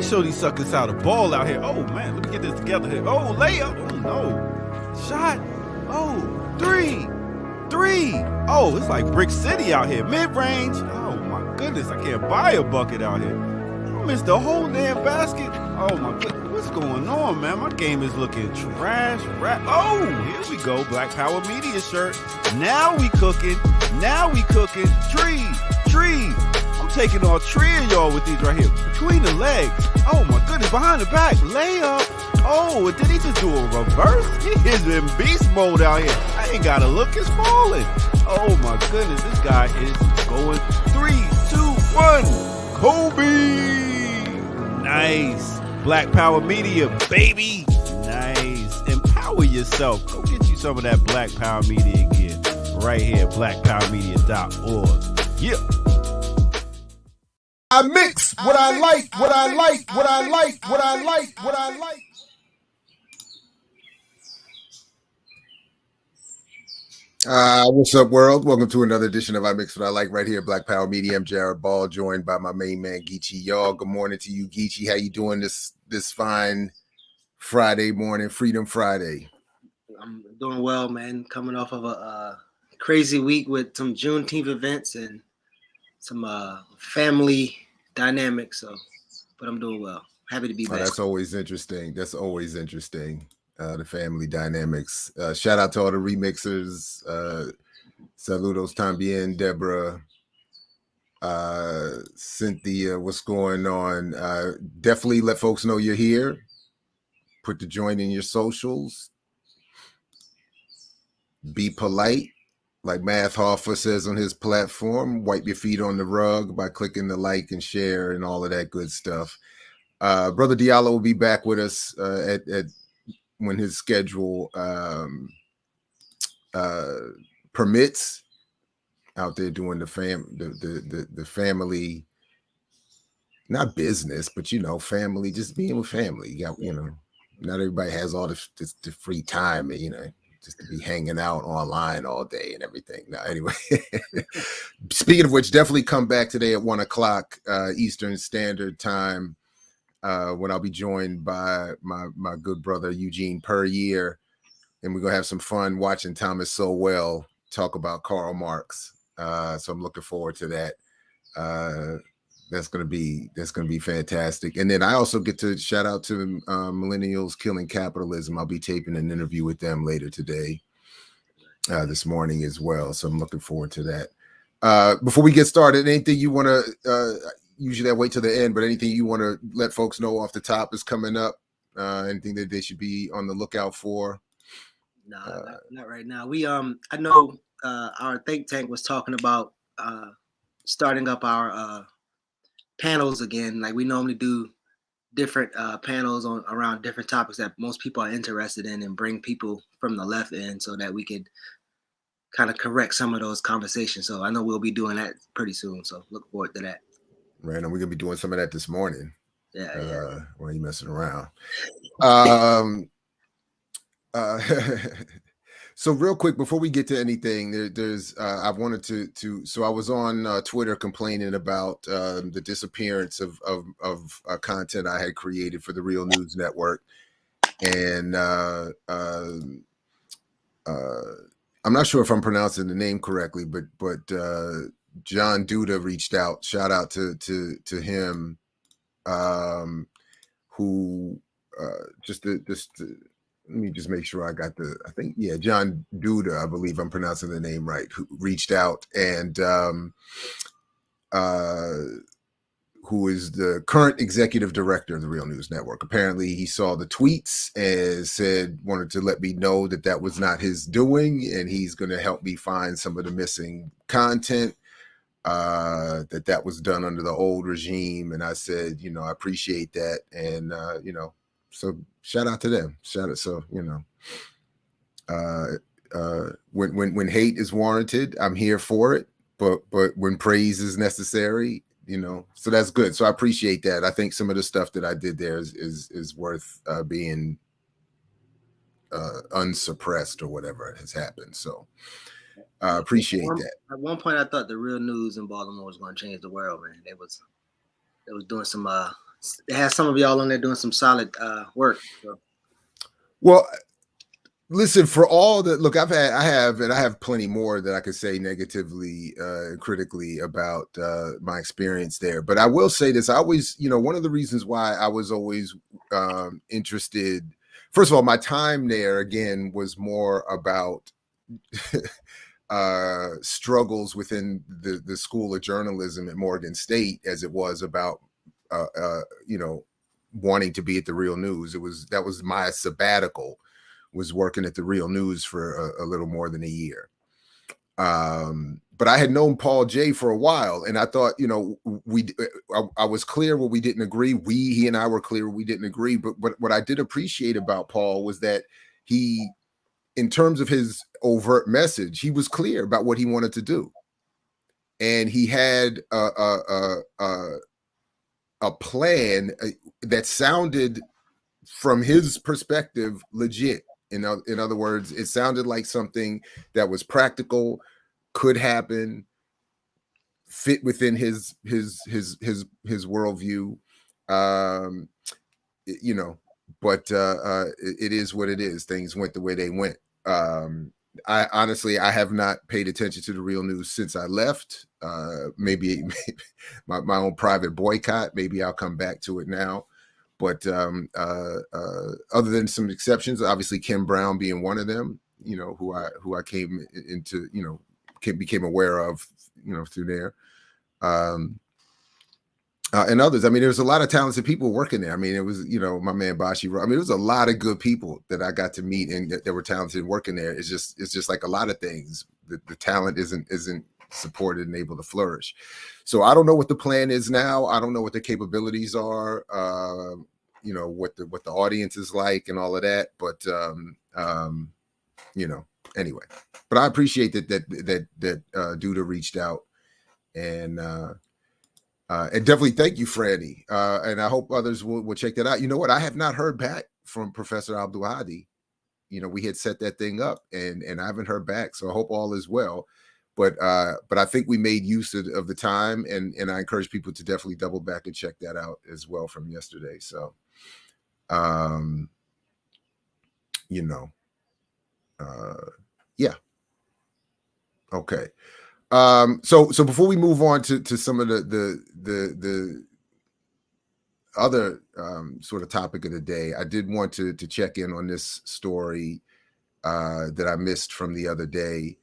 show these suckers how to ball out here. Oh, man, let me get this together here. Oh, layup. Oh, no. Shot. Oh, three. Oh, it's like Brick City out here. Mid-range. Oh, my goodness. I can't buy a bucket out here. I missed the whole damn basket. Oh, my goodness. What's going on, man? My game is looking trash. Oh, here we go. Black Power Media shirt. Now we cooking. Tree. I'm taking all three of y'all with these right here. Between the legs. Oh, my goodness. Behind the back. Layup. Oh, did he just do a reverse? He is in beast mode out here. I ain't got to look. It's falling. Oh, my goodness. This guy is going 3, 2, 1. Kobe. Nice. Black Power Media, baby. Nice. Empower yourself. Go get you some of that Black Power Media gear right here, blackpowermedia.org. Yeah. I mix what I like. What's up, world? Welcome to another edition of I Mix What I Like right here, Black Power Media. I'm Jared Ball, joined by my main man, Geechee. Y'all, good morning to you, Geechee. How you doing this fine Friday morning, Freedom Friday? I'm doing well, man. Coming off of a crazy week with some Juneteenth events and some family dynamics. But I'm doing well. Happy to be back. That's always interesting. The family dynamics. Shout out to all the remixers. Saludos también, Deborah, Cynthia. What's going on? Definitely let folks know you're here. Put the joint in your socials. Be polite, like Math Hoffa says on his platform. Wipe your feet on the rug by clicking the like and share and all of that good stuff. Brother Diallo will be back with us at when his schedule permits, out there doing the family, not business, but family, just being with family. You got, not everybody has all the free time, just to be hanging out online all day and everything. Now, anyway, speaking of which, definitely come back today at 1:00 Eastern Standard Time. When I'll be joined by my good brother Eugene Perrier, and we're gonna have some fun watching Thomas Sowell talk about Karl Marx. So I'm looking forward to that. That's gonna be fantastic. And then I also get to shout out to Millennials Killing Capitalism. I'll be taping an interview with them later today, this morning as well. So I'm looking forward to that. Before we get started, anything you want to? Usually I wait till the end, but anything you want to let folks know off the top is coming up? Anything that they should be on the lookout for? No, not right now. We I know our think tank was talking about starting up our panels again. Like we normally do different panels around different topics that most people are interested in, and bring people from the left end so that we could kind of correct some of those conversations. So I know we'll be doing that pretty soon. So look forward to that. Right, and we're gonna be doing some of that this morning. Yeah. While you messing around. So real quick before we get to anything, there's I wanted to. So I was on Twitter complaining about the disappearance of content I had created for the Real News Network, and I'm not sure if I'm pronouncing the name correctly, but John Duda reached out. Shout out to him, who let me just make sure I got John Duda, I believe I'm pronouncing the name right, who reached out, and who is the current executive director of the Real News Network. Apparently he saw the tweets and wanted to let me know that was not his doing, and he's going to help me find some of the missing content. That was done under the old regime, and I said, I appreciate that, and so shout out to them. When hate is warranted, I'm here for it, but when praise is necessary, so that's good. So I appreciate that. I think some of the stuff that I did there is worth being unsuppressed or whatever has happened. So appreciate that. At one point, I thought the Real News in Baltimore was going to change the world, man. They was doing some it has some of y'all on there doing some solid work. So. Well, listen, for all the look, I have plenty more that I could say negatively, critically about my experience there. But I will say this: I always, one of the reasons why I was always interested. First of all, my time there again was more about struggles within the School of Journalism at Morgan State, as it was about wanting to be at the Real News. That was my sabbatical, was working at the Real News for a little more than a year. But I had known Paul J for a while, and I thought, I was clear where we didn't agree. He and I were clear we didn't agree. But what I did appreciate about Paul was that he, in terms of his overt message, he was clear about what he wanted to do, and he had a plan that sounded, from his perspective, legit. In other words, it sounded like something that was practical, could happen, fit within his worldview. But it is what it is. Things went the way they went. I honestly, I have not paid attention to the Real News since I left. Maybe my own private boycott. Maybe I'll come back to it now. But other than some exceptions, obviously Kim Brown being one of them, who I came into, became aware of, through there. And others. I mean, there was a lot of talented people working there. I mean, it was, my man Bashi. I mean, there was a lot of good people that I got to meet and that were talented working there. It's just like a lot of things. The talent isn't supported and able to flourish. So I don't know what the plan is now. I don't know what the capabilities are. What the audience is like and all of that. But anyway. But I appreciate that Duda reached out and definitely thank you, Franny. And I hope others will check that out. You know what? I have not heard back from Professor Abdul Hadi. We had set that thing up and I haven't heard back. So I hope all is well. But I think we made use of the time, and I encourage people to definitely double back and check that out as well from yesterday. So, yeah. Okay. So before we move on to some of the other sort of topic of the day, I did want to check in on this story that I missed from the other day.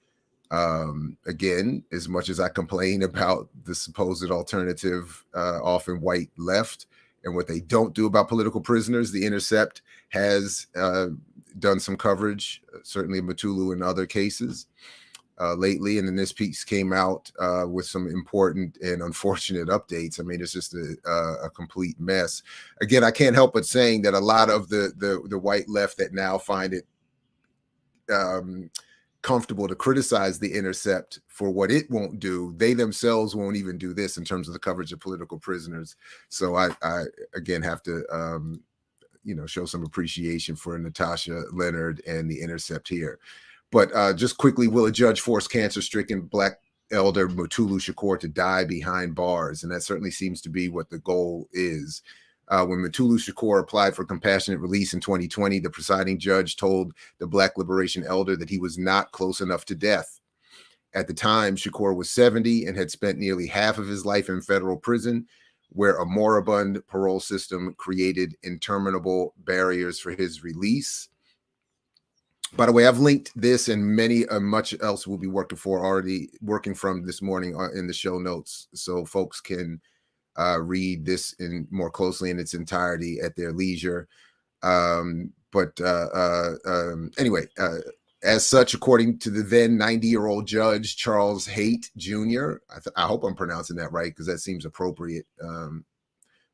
Again, as much as I complain about the supposed alternative, often white left, and what they don't do about political prisoners, The Intercept has done some coverage, certainly in Mutulu and other cases lately. And then this piece came out with some important and unfortunate updates. I mean, it's just a complete mess. Again, I can't help but saying that a lot of the white left that now find it comfortable to criticize The Intercept for what it won't do, they themselves won't even do this in terms of the coverage of political prisoners. So I again have to show some appreciation for Natasha Leonard and The Intercept here. But just quickly, will a judge force cancer-stricken Black elder Mutulu Shakur to die behind bars? And that certainly seems to be what the goal is. When Mutulu Shakur applied for compassionate release in 2020, the presiding judge told the Black Liberation elder that he was not close enough to death. At the time, Shakur was 70 and had spent nearly half of his life in federal prison, where a moribund parole system created interminable barriers for his release. By the way, I've linked this and much else we'll be working from this morning in the show notes, so folks can read this in more closely in its entirety at their leisure. Anyway, as such, according to the then 90-year-old judge, Charles Haight Jr., I hope I'm pronouncing that right because that seems appropriate,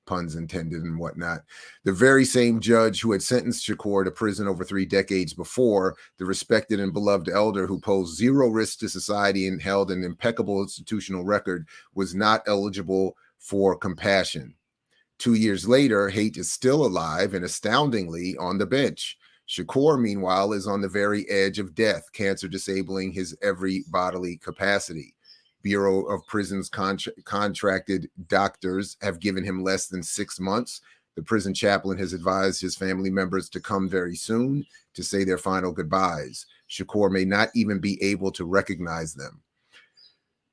puns intended and whatnot. The very same judge who had sentenced Shakur to prison over 3 decades before, the respected and beloved elder who posed zero risk to society and held an impeccable institutional record, was not eligible for compassion. 2 years later, Haight is still alive and astoundingly on the bench. Shakur, meanwhile, is on the very edge of death, cancer disabling his every bodily capacity. Bureau of Prisons contracted doctors have given him less than 6 months. The prison chaplain has advised his family members to come very soon to say their final goodbyes. Shakur may not even be able to recognize them.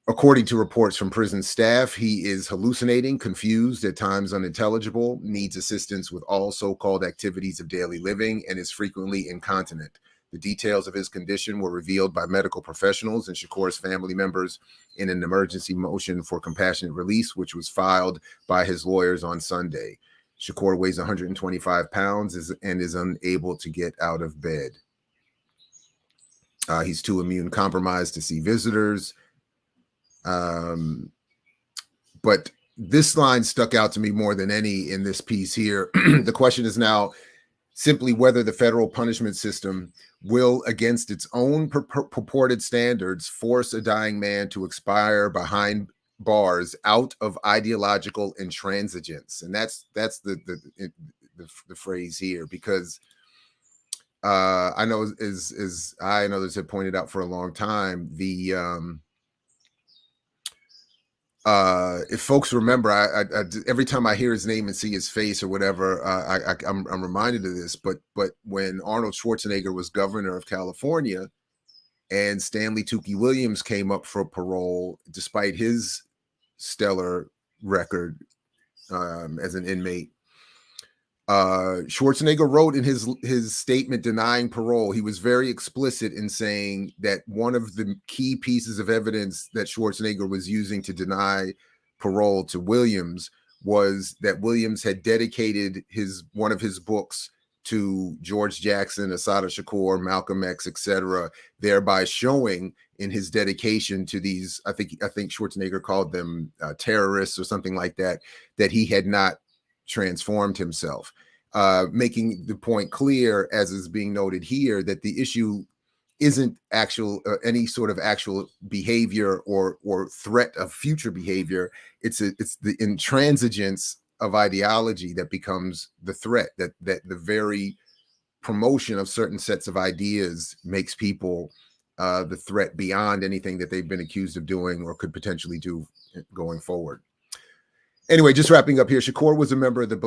According to reports from prison staff, he is hallucinating, confused, at times unintelligible, needs assistance with all so-called activities of daily living, and is frequently incontinent. The details of his condition were revealed by medical professionals and Shakur's family members in an emergency motion for compassionate release, which was filed by his lawyers on Sunday. Shakur weighs 125 pounds and is unable to get out of bed. He's too immune compromised to see visitors. But this line stuck out to me more than any in this piece here. The question is now simply whether the federal punishment system will, against its own purported standards, force a dying man to expire behind bars out of ideological intransigence. And that's the phrase here, because I know as others have pointed out for a long time, if folks remember, I every time I hear his name and see his face or whatever, I'm reminded of this. But when Arnold Schwarzenegger was governor of California, and Stanley Tookie Williams came up for parole, despite his stellar record as an inmate, Schwarzenegger wrote in his statement denying parole, he was very explicit in saying that one of the key pieces of evidence that Schwarzenegger was using to deny parole to Williams was that Williams had dedicated one of his books to George Jackson, Assata Shakur, Malcolm X, etc., thereby showing in his dedication to these, I think Schwarzenegger called them terrorists or something like that, that he had not transformed himself, making the point clear, as is being noted here, that the issue isn't any sort of actual behavior or threat of future behavior. It's the intransigence of ideology that becomes the threat, that the very promotion of certain sets of ideas makes people the threat beyond anything that they've been accused of doing or could potentially do going forward. Anyway, just wrapping up here, Shakur was a member of the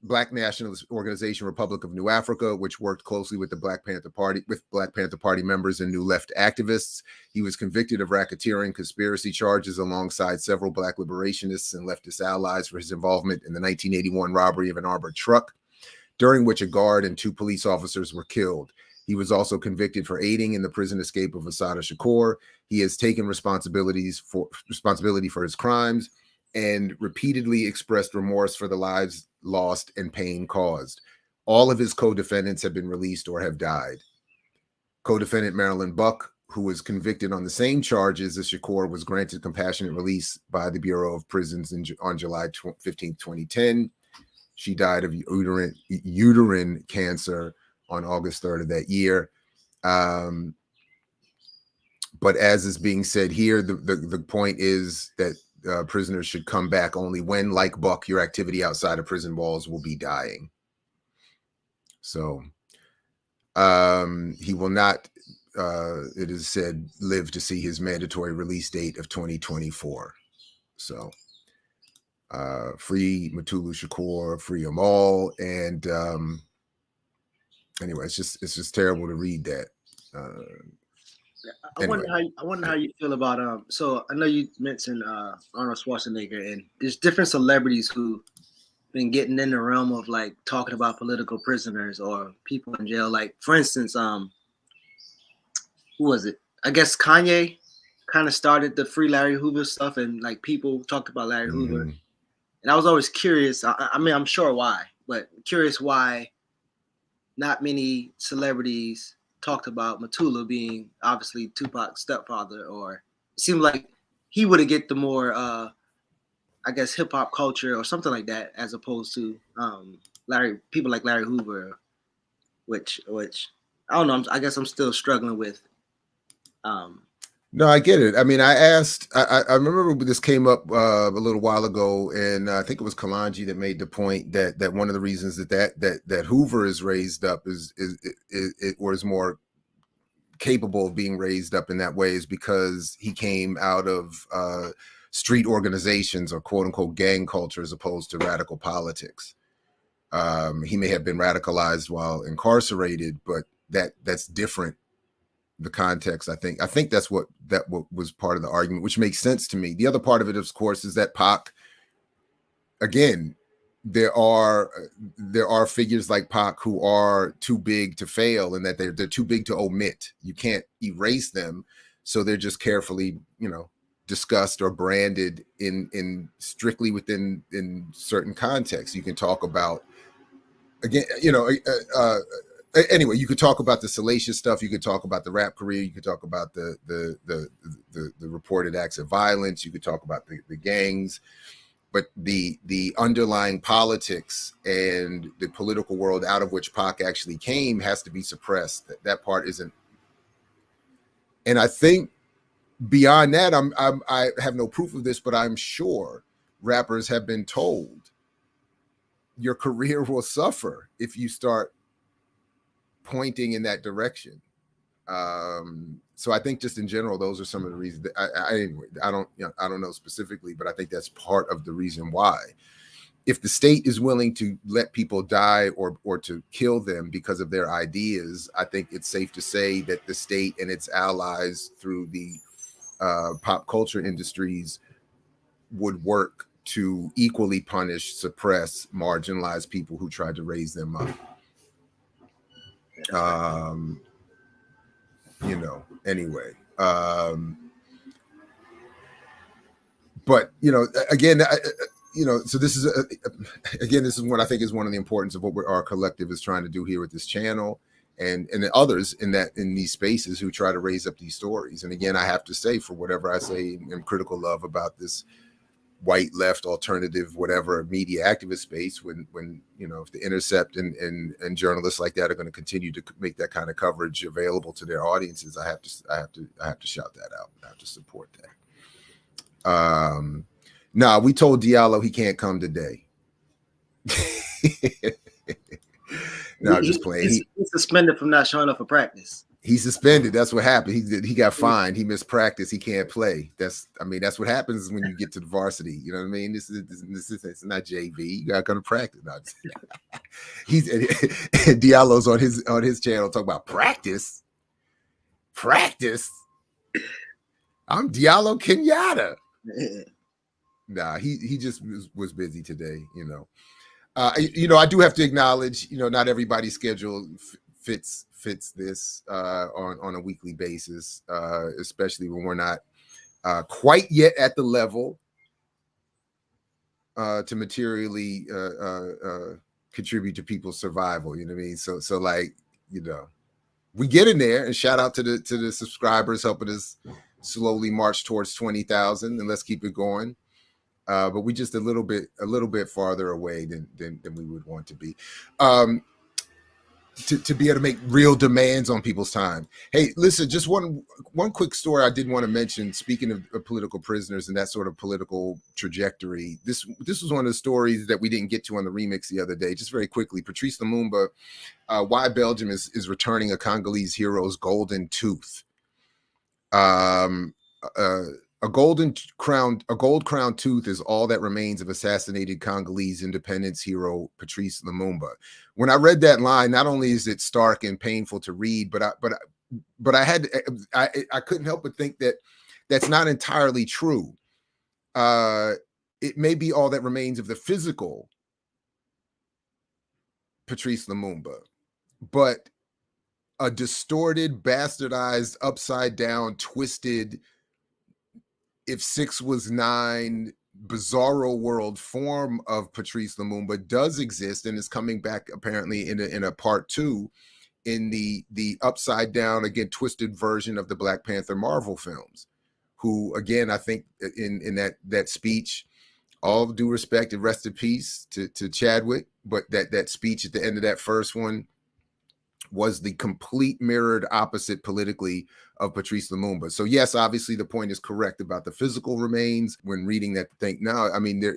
Black nationalist organization Republic of New Africa, which worked closely with the Black Panther Party members and New Left activists. He was convicted of racketeering conspiracy charges alongside several Black liberationists and leftist allies for his involvement in the 1981 robbery of an armored truck, during which a guard and 2 police officers were killed. He was also convicted for aiding in the prison escape of Assata Shakur. He has taken responsibility for his crimes and repeatedly expressed remorse for the lives lost and pain caused. All of his co-defendants have been released or have died. Co-defendant Marilyn Buck, who was convicted on the same charges as Shakur, was granted compassionate release by the Bureau of Prisons on July 15, 2010. She died of uterine cancer on August 3rd of that year. But as is being said here, the point is that prisoners should come back only when, like Buck, your activity outside of prison walls will be dying. So he will not, it is said, live to see his mandatory release date of 2024. So free Mutulu Shakur, free them all. And anyway, it's just terrible to read that. I wonder how you feel about so I know you mentioned Arnold Schwarzenegger, and there's different celebrities who been getting in the realm of like talking about political prisoners or people in jail. Like for instance, who was it? I guess Kanye kind of started the Free Larry Hoover stuff, and like people talked about Larry Hoover. And I was always curious. I mean, I'm sure why, but curious why not many celebrities talked about Mutulu being obviously Tupac's stepfather, or it seemed like he would have get the more, I guess, hip hop culture or something like that, as opposed to people like Larry Hoover, which I don't know. I guess I'm still struggling with. No, I get it. I mean, I remember this came up a little while ago, and I think it was Kalanji that made the point that one of the reasons that Hoover is raised up is more capable of being raised up in that way is because he came out of street organizations or quote unquote gang culture as opposed to radical politics. He may have been radicalized while incarcerated, but that's different. The context, I think that's what was part of the argument, which makes sense to me. The other part of it, of course, is that Pac, again, there are figures like Pac who are too big to fail, and that they're too big to omit. You can't erase them, so they're just carefully, discussed or branded in strictly within in certain contexts. You can talk about, again, anyway, you could talk about the salacious stuff. You could talk about the rap career. You could talk about the reported acts of violence. You could talk about the gangs, but the underlying politics and the political world out of which Pac actually came has to be suppressed. That part isn't. And I think beyond that, I have no proof of this, but I'm sure rappers have been told your career will suffer if you start pointing in that direction. So I think just in general, those are some of the reasons that I don't know specifically, but I think that's part of the reason why. If the state is willing to let people die or to kill them because of their ideas, I think it's safe to say that the state and its allies through the pop culture industries would work to equally punish, suppress, marginalize people who tried to raise them up. Anyway, but again, so this is this is what I think is one of the importance of what our collective is trying to do here with this channel, and others in these spaces who try to raise up these stories. And again, I have to say, for whatever I say I'm critical of about this white left alternative whatever media activist space, when if the Intercept and journalists like that are going to continue to make that kind of coverage available to their audiences, I have to shout that out. I have to support that. Nah, we told Diallo he can't come today. No, I'm just playing. He's suspended from not showing up for practice. He's suspended. That's what happened. He got fined. He missed practice. He can't play. That's what happens when you get to the varsity. You know what I mean? This is it's not JV. You got to come to practice. No, he's Diallo's on his channel talking about practice. Practice. I'm Diallo Kenyatta. Nah, he just was busy today. I do have to acknowledge, not everybody's schedule fits this on a weekly basis, especially when we're not quite yet at the level to materially contribute to people's survival. You know what I mean? So like, we get in there, and shout out to the subscribers helping us slowly march towards 20,000, and let's keep it going. But we just a little bit farther away than we would want to be. To be able to make real demands on people's time. Hey, listen, just one quick story I did want to mention, speaking of political prisoners and that sort of political trajectory. This was one of the stories that we didn't get to on the remix the other day. Just very quickly, Patrice Lumumba, why Belgium is returning a Congolese hero's golden tooth. A gold crown tooth is all that remains of assassinated Congolese independence hero Patrice Lumumba. When I read that line, not only is it stark and painful to read, but I couldn't help but think that that's not entirely true. It may be all that remains of the physical Patrice Lumumba, but a distorted, bastardized, upside down, twisted, if 6 was 9, bizarro world form of Patrice Lumumba does exist, and is coming back apparently in a part 2 in the upside down, again, twisted version of the Black Panther Marvel films. Who, again, I think in that speech, all due respect and rest in peace to Chadwick, but that speech at the end of that first one was the complete mirrored opposite politically of Patrice Lumumba. So yes, obviously the point is correct about the physical remains. When reading that, think no, I mean, there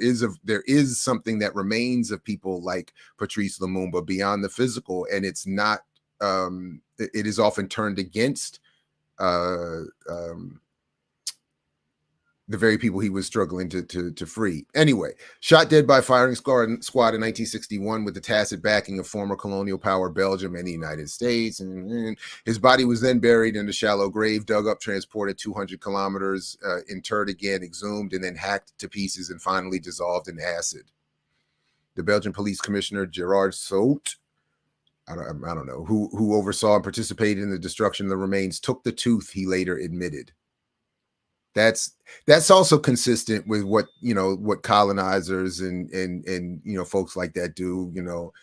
is something that remains of people like Patrice Lumumba beyond the physical, and it's not. It is often turned against the very people he was struggling to free. Anyway, shot dead by firing squad in 1961 with the tacit backing of former colonial power Belgium and the United States. And his body was then buried in a shallow grave, dug up, transported 200 kilometers, interred again, exhumed, and then hacked to pieces and finally dissolved in acid. The Belgian police commissioner, Gerard Sout, I don't know, who oversaw and participated in the destruction of the remains, took the tooth, he later admitted. That's also consistent with what, you know, what colonizers and you know, folks like that do. You know,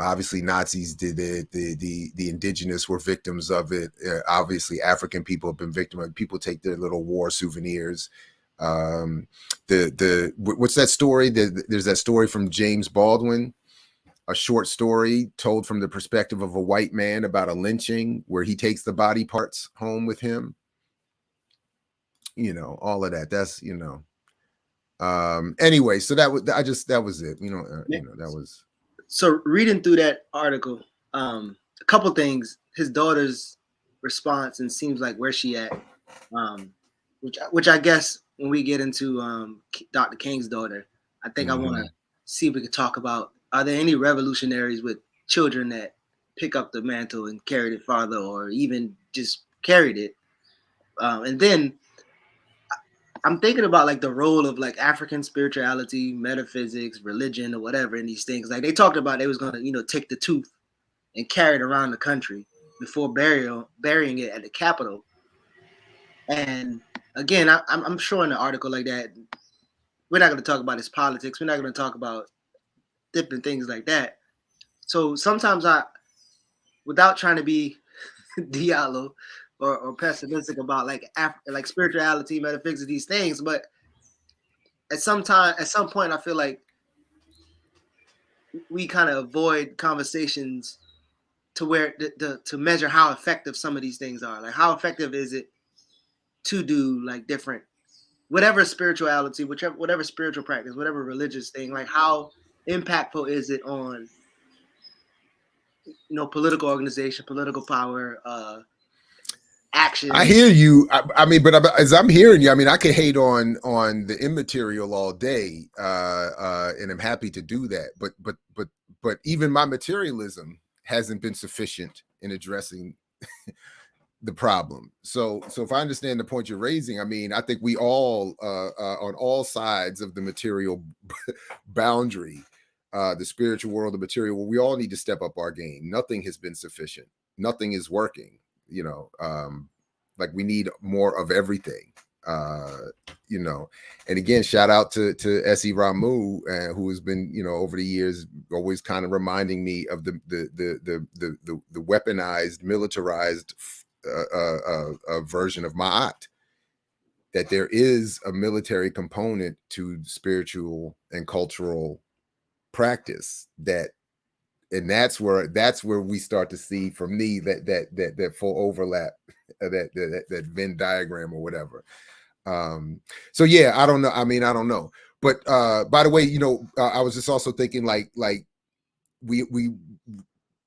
obviously Nazis did it. The indigenous were victims of it. Obviously, African people have been victims of it. People take their little war souvenirs. What's that story? There's that story from James Baldwin, a short story told from the perspective of a white man about a lynching, where he takes the body parts home with him. You know, all of that. That's, you know. Anyway, so that was that was it. You know, that was. So reading through that article, a couple things. His daughter's response, and seems like where she at, which I guess when we get into Dr. King's daughter, I think I want to see if we could talk about, are there any revolutionaries with children that pick up the mantle and carried it farther, or even just carried it? And then I'm thinking about like the role of like African spirituality, metaphysics, religion, or whatever in these things. Like they talked about they was gonna, you know, take the tooth and carry it around the country before burying it at the Capitol. And again, I'm sure in an article like that, we're not going to talk about his politics. We're not going to talk about different things like that. So sometimes without trying to be Diallo or pessimistic about like spirituality, metaphysics, these things, but at some point, I feel like we kind of avoid conversations to where to measure how effective some of these things are. Like, how effective is it to do like different, whatever spirituality, whatever spiritual practice, whatever religious thing, like how impactful is it on, you know, political organization, political power, action? I hear you. I mean, but as I'm hearing you, I mean, I can hate on the immaterial all day, and I'm happy to do that. But even my materialism hasn't been sufficient in addressing the problem. So if I understand the point you're raising, I mean, I think we all, on all sides of the material boundary, the spiritual world, the material world, we all need to step up our game. Nothing has been sufficient. Nothing is working. You know, like we need more of everything. You know, and again, shout out to S.E. Ramu, who has been, you know, over the years always kind of reminding me of the weaponized, militarized version of Ma'at, that there is a military component to spiritual and cultural practice, and that's where we start to see, from me, that full overlap, that Venn diagram or whatever. So yeah, I don't know. I mean, I don't know. But by the way, you know, I was just also thinking like we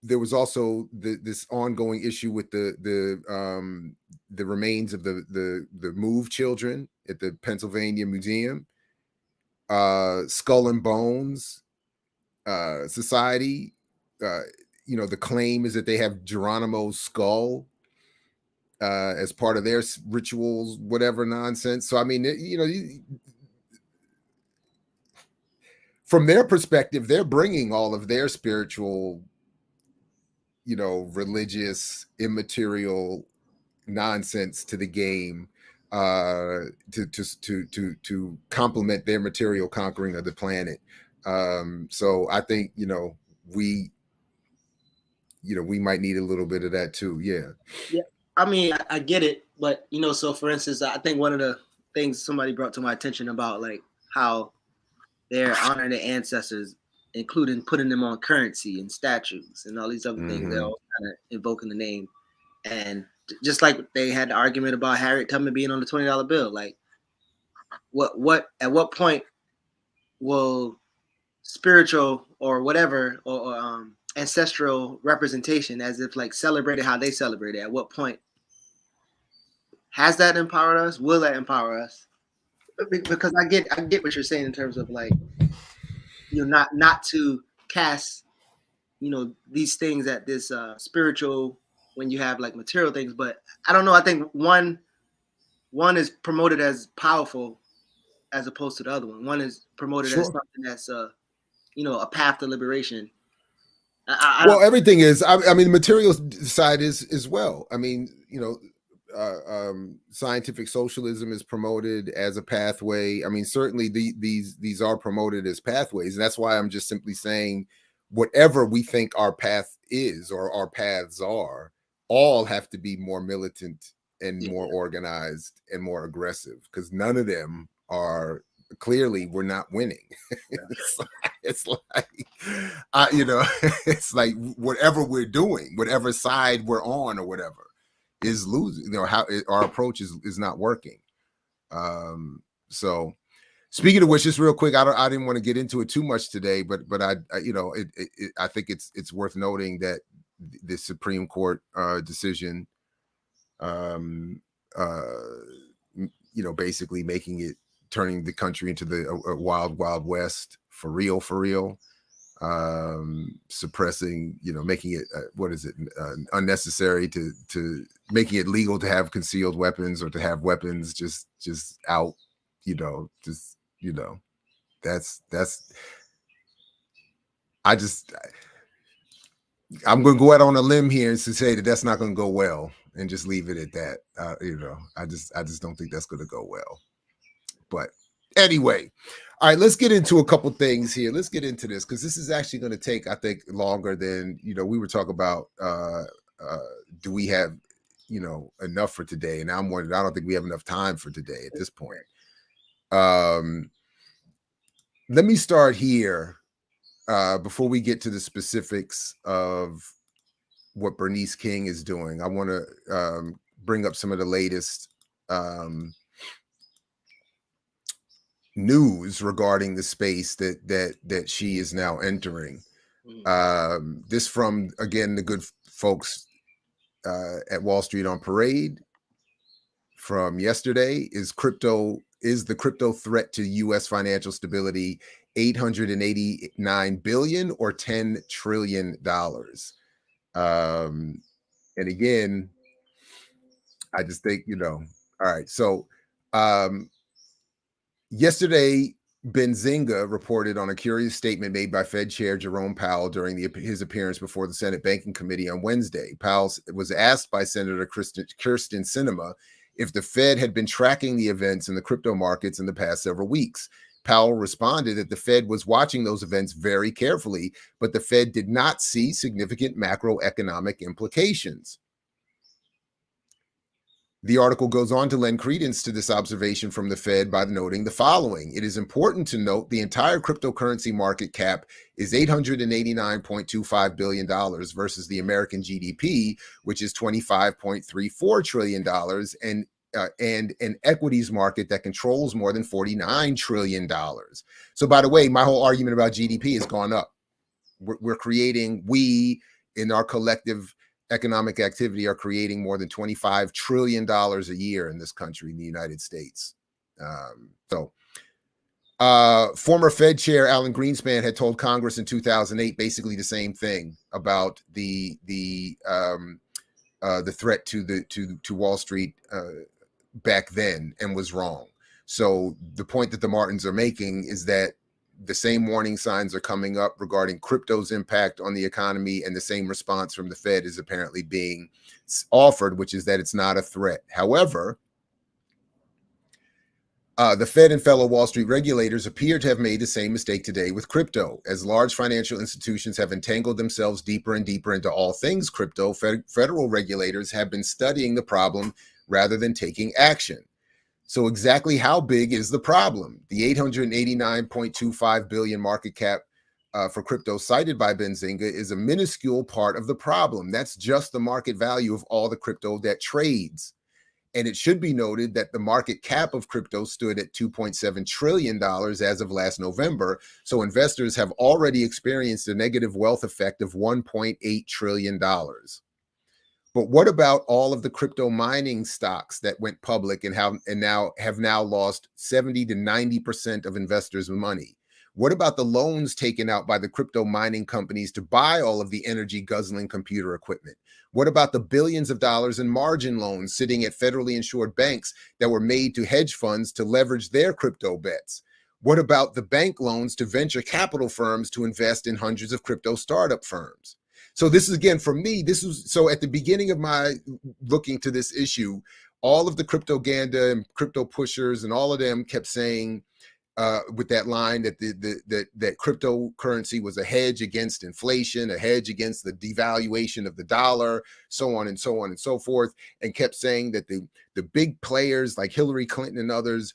there was also this ongoing issue with the remains of the moved children at the Pennsylvania Museum, Skull and Bones Society. You know, the claim is that they have Geronimo's skull as part of their rituals, whatever nonsense. So I mean, you know, from their perspective, they're bringing all of their spiritual, you know, religious, immaterial nonsense to the game, to complement their material conquering of the planet. So I think, you know, we might need a little bit of that too. Yeah. I mean, I get it, but you know, so for instance, I think one of the things somebody brought to my attention about like how they're honoring their ancestors, including putting them on currency and statues and all these other things, they're all kind of invoking the name. And just like they had the argument about Harriet Tubman being on the $20 bill, like at what point will spiritual or whatever, or ancestral representation, as if like celebrated how they celebrated. At what point has that empowered us? Will that empower us? Because I get what you're saying in terms of like, you know, not to cast, you know, these things at this spiritual when you have like material things. But I don't know. I think one is promoted as powerful as opposed to the other one. One is promoted as something that's you know, a path to liberation. Well, everything is. I mean, the material side is as well. I mean, you know, scientific socialism is promoted as a pathway. I mean, certainly these are promoted as pathways, and that's why I'm just simply saying, whatever we think our path is or our paths are, all have to be more militant and more organized and more aggressive, because none of them are. Clearly, we're not winning. It's like you know, it's like whatever we're doing, whatever side we're on or whatever, is losing. You know, how our approach is not working. So speaking of which, just real quick, I didn't want to get into it too much today, but I you know, I think it's worth noting that the Supreme Court decision, you know, basically turning the country into the wild west for real, suppressing, you know, making it unnecessary to making it legal to have concealed weapons or to have weapons just out, you know, just, you know, I'm going to go out on a limb here and to say that that's not going to go well, and just leave it at that. You know, I just don't think that's going to go well. But anyway, all right, let's get into a couple things here. Let's get into this, because this is actually going to take, I think, longer than, you know, we were talking about. Do we have, you know, enough for today? And I'm wondering, I don't think we have enough time for today at this point. Let me start here before we get to the specifics of what Bernice King is doing. I want to bring up some of the latest news regarding the space that she is now entering. This from, again, the good folks at Wall Street on Parade from yesterday. Is the crypto threat to U.S. financial stability $889 billion or $10 trillion? And again, I just think, you know, all right. So yesterday, Benzinga reported on a curious statement made by Fed Chair Jerome Powell during his appearance before the Senate Banking Committee on Wednesday. Powell was asked by Senator Kyrsten Sinema if the Fed had been tracking the events in the crypto markets in the past several weeks. Powell responded that the Fed was watching those events very carefully, but the Fed did not see significant macroeconomic implications. The article goes on to lend credence to this observation from the Fed by noting the following. It is important to note the entire cryptocurrency market cap is $889.25 billion versus the American GDP, which is $25.34 trillion, and an equities market that controls more than $49 trillion. So, by the way, my whole argument about GDP has gone up. We, in our collective economic activity, are creating more than $25 trillion a year in this country, in the United States. Former Fed Chair Alan Greenspan had told Congress in 2008 basically the same thing about the threat to Wall Street back then, and was wrong. So the point that the Martins are making is that the same warning signs are coming up regarding crypto's impact on the economy, and the same response from the Fed is apparently being offered, which is that it's not a threat. However, the Fed and fellow Wall Street regulators appear to have made the same mistake today with crypto. As large financial institutions have entangled themselves deeper and deeper into all things crypto, federal regulators have been studying the problem rather than taking action. So exactly how big is the problem? The $889.25 billion market cap for crypto cited by Benzinga is a minuscule part of the problem. That's just the market value of all the crypto that trades. And it should be noted that the market cap of crypto stood at $2.7 trillion as of last November. So investors have already experienced a negative wealth effect of $1.8 trillion. But what about all of the crypto mining stocks that went public and have now lost 70 to 90% of investors' money? What about the loans taken out by the crypto mining companies to buy all of the energy guzzling computer equipment? What about the billions of dollars in margin loans sitting at federally insured banks that were made to hedge funds to leverage their crypto bets? What about the bank loans to venture capital firms to invest in hundreds of crypto startup firms? So this is, again, for me, so at the beginning of my looking to this issue, all of the cryptoganda and crypto pushers and all of them kept saying, with that line that that cryptocurrency was a hedge against inflation, a hedge against the devaluation of the dollar, so on and so on and so forth, and kept saying that the big players like Hillary Clinton and others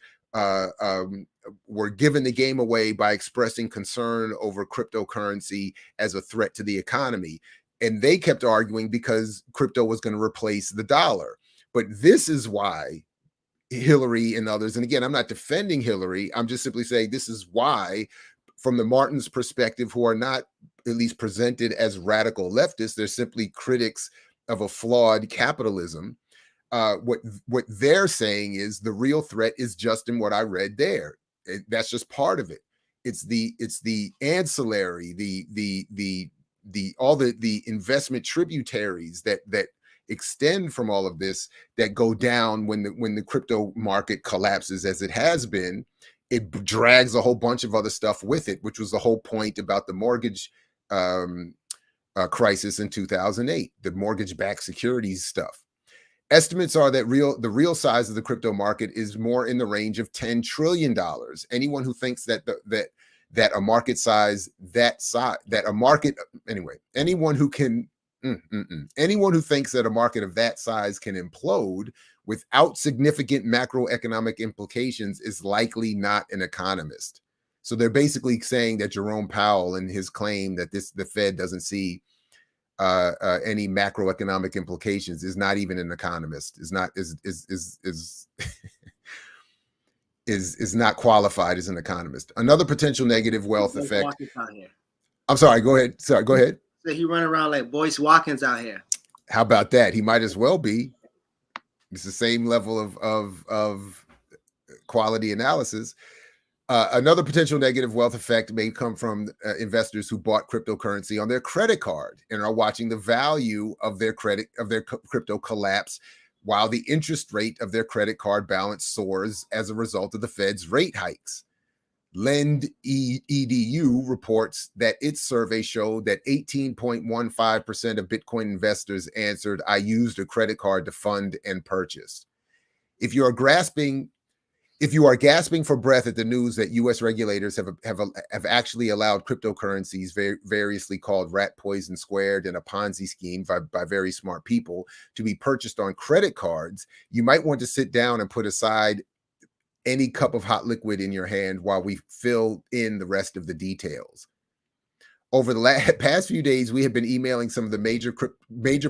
were giving the game away by expressing concern over cryptocurrency as a threat to the economy. And they kept arguing because crypto was going to replace the dollar. But this is why Hillary and others, and again, I'm not defending Hillary, I'm just simply saying this is why, from the Martins' perspective, who are not at least presented as radical leftists, they're simply critics of a flawed capitalism. What they're saying is the real threat is just in what I read there. That's just part of it. It's the ancillary, all the investment tributaries that extend from all of this that go down when the crypto market collapses, as it has been. It drags a whole bunch of other stuff with it, which was the whole point about the mortgage crisis in 2008, the mortgage-backed securities stuff. Estimates are that the real size of the crypto market is more in the range of $10 trillion. Anyone who thinks that a market size anyone who thinks that a market of that size can implode without significant macroeconomic implications is likely not an economist. So they're basically saying that Jerome Powell and his claim that the Fed doesn't see any macroeconomic implications is not even an economist, is not qualified as an economist. Another potential negative wealth effect. I'm sorry, go ahead. Sorry, go ahead. So he run around like Boyce Watkins out here. How about that? He might as well be. It's the same level of quality analysis. Another potential negative wealth effect may come from investors who bought cryptocurrency on their credit card and are watching the value of their crypto collapse while the interest rate of their credit card balance soars as a result of the Fed's rate hikes. LendEDU reports that its survey showed that 18.15% of Bitcoin investors answered, "I used a credit card to fund and purchase." If you are gasping for breath at the news that U.S. regulators have actually allowed cryptocurrencies, variously called rat poison squared and a Ponzi scheme by very smart people, to be purchased on credit cards, you might want to sit down and put aside any cup of hot liquid in your hand while we fill in the rest of the details. Over the past few days, we have been emailing some of the major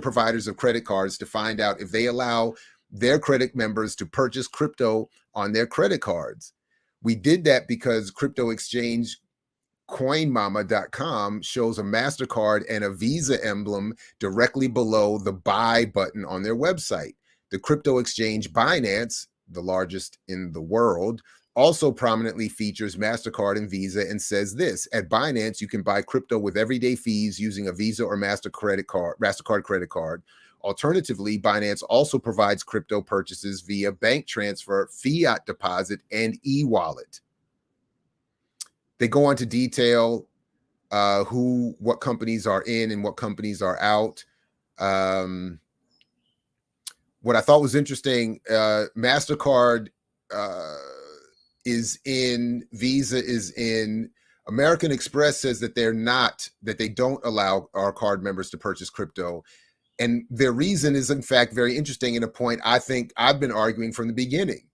providers of credit cards to find out if they allow their credit members to purchase crypto on their credit cards. We did that because crypto exchange CoinMama.com shows a MasterCard and a Visa emblem directly below the buy button on their website. The crypto exchange Binance, the largest in the world, also prominently features MasterCard and Visa and says this: at Binance, you can buy crypto with everyday fees using a Visa or MasterCard credit card. Alternatively, Binance also provides crypto purchases via bank transfer, fiat deposit, and e-wallet. They go on to detail what companies are in and what companies are out. What I thought was interesting, MasterCard is in, Visa is in. American Express says that they don't allow our card members to purchase crypto. And their reason is, in fact, very interesting, and a point I think I've been arguing from the beginning.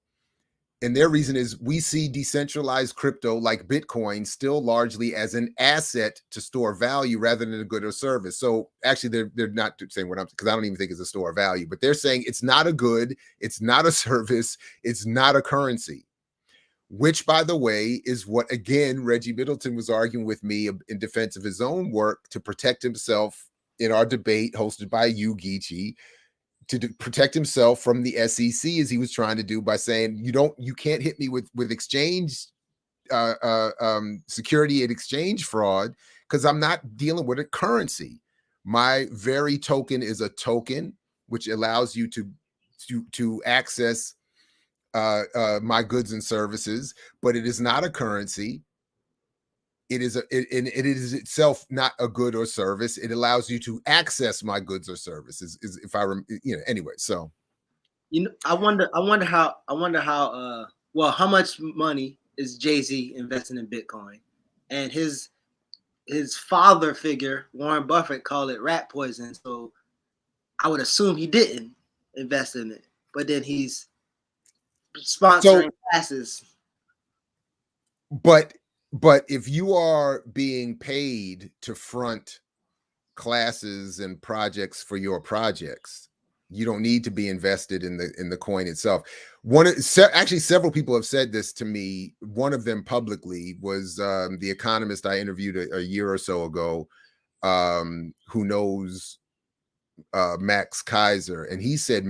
And their reason is we see decentralized crypto like Bitcoin still largely as an asset to store value rather than a good or service. So actually, they're not saying what I'm, because I don't even think it's a store of value, but they're saying it's not a good, it's not a service, it's not a currency. Which, by the way, is what, again, Reggie Middleton was arguing with me in defense of his own work to protect himself in our debate hosted by you, Geechee, to protect himself from the SEC, as he was trying to do by saying, you can't hit me with exchange security and exchange fraud, because I'm not dealing with a currency. My very token is a token which allows you to access my goods and services, but it is not a currency. It is it is itself not a good or service. It allows you to access my goods or services. Is if I anyway. So, I wonder how well, how much money is Jay-Z investing in Bitcoin, and his father figure Warren Buffett called it rat poison. So I would assume he didn't invest in it, but then he's sponsoring classes. But if you are being paid to front classes and projects for your projects, you don't need to be invested in the coin itself. Actually, several people have said this to me. One of them publicly was the economist I interviewed a year or so ago, who knows Max Kaiser, and he said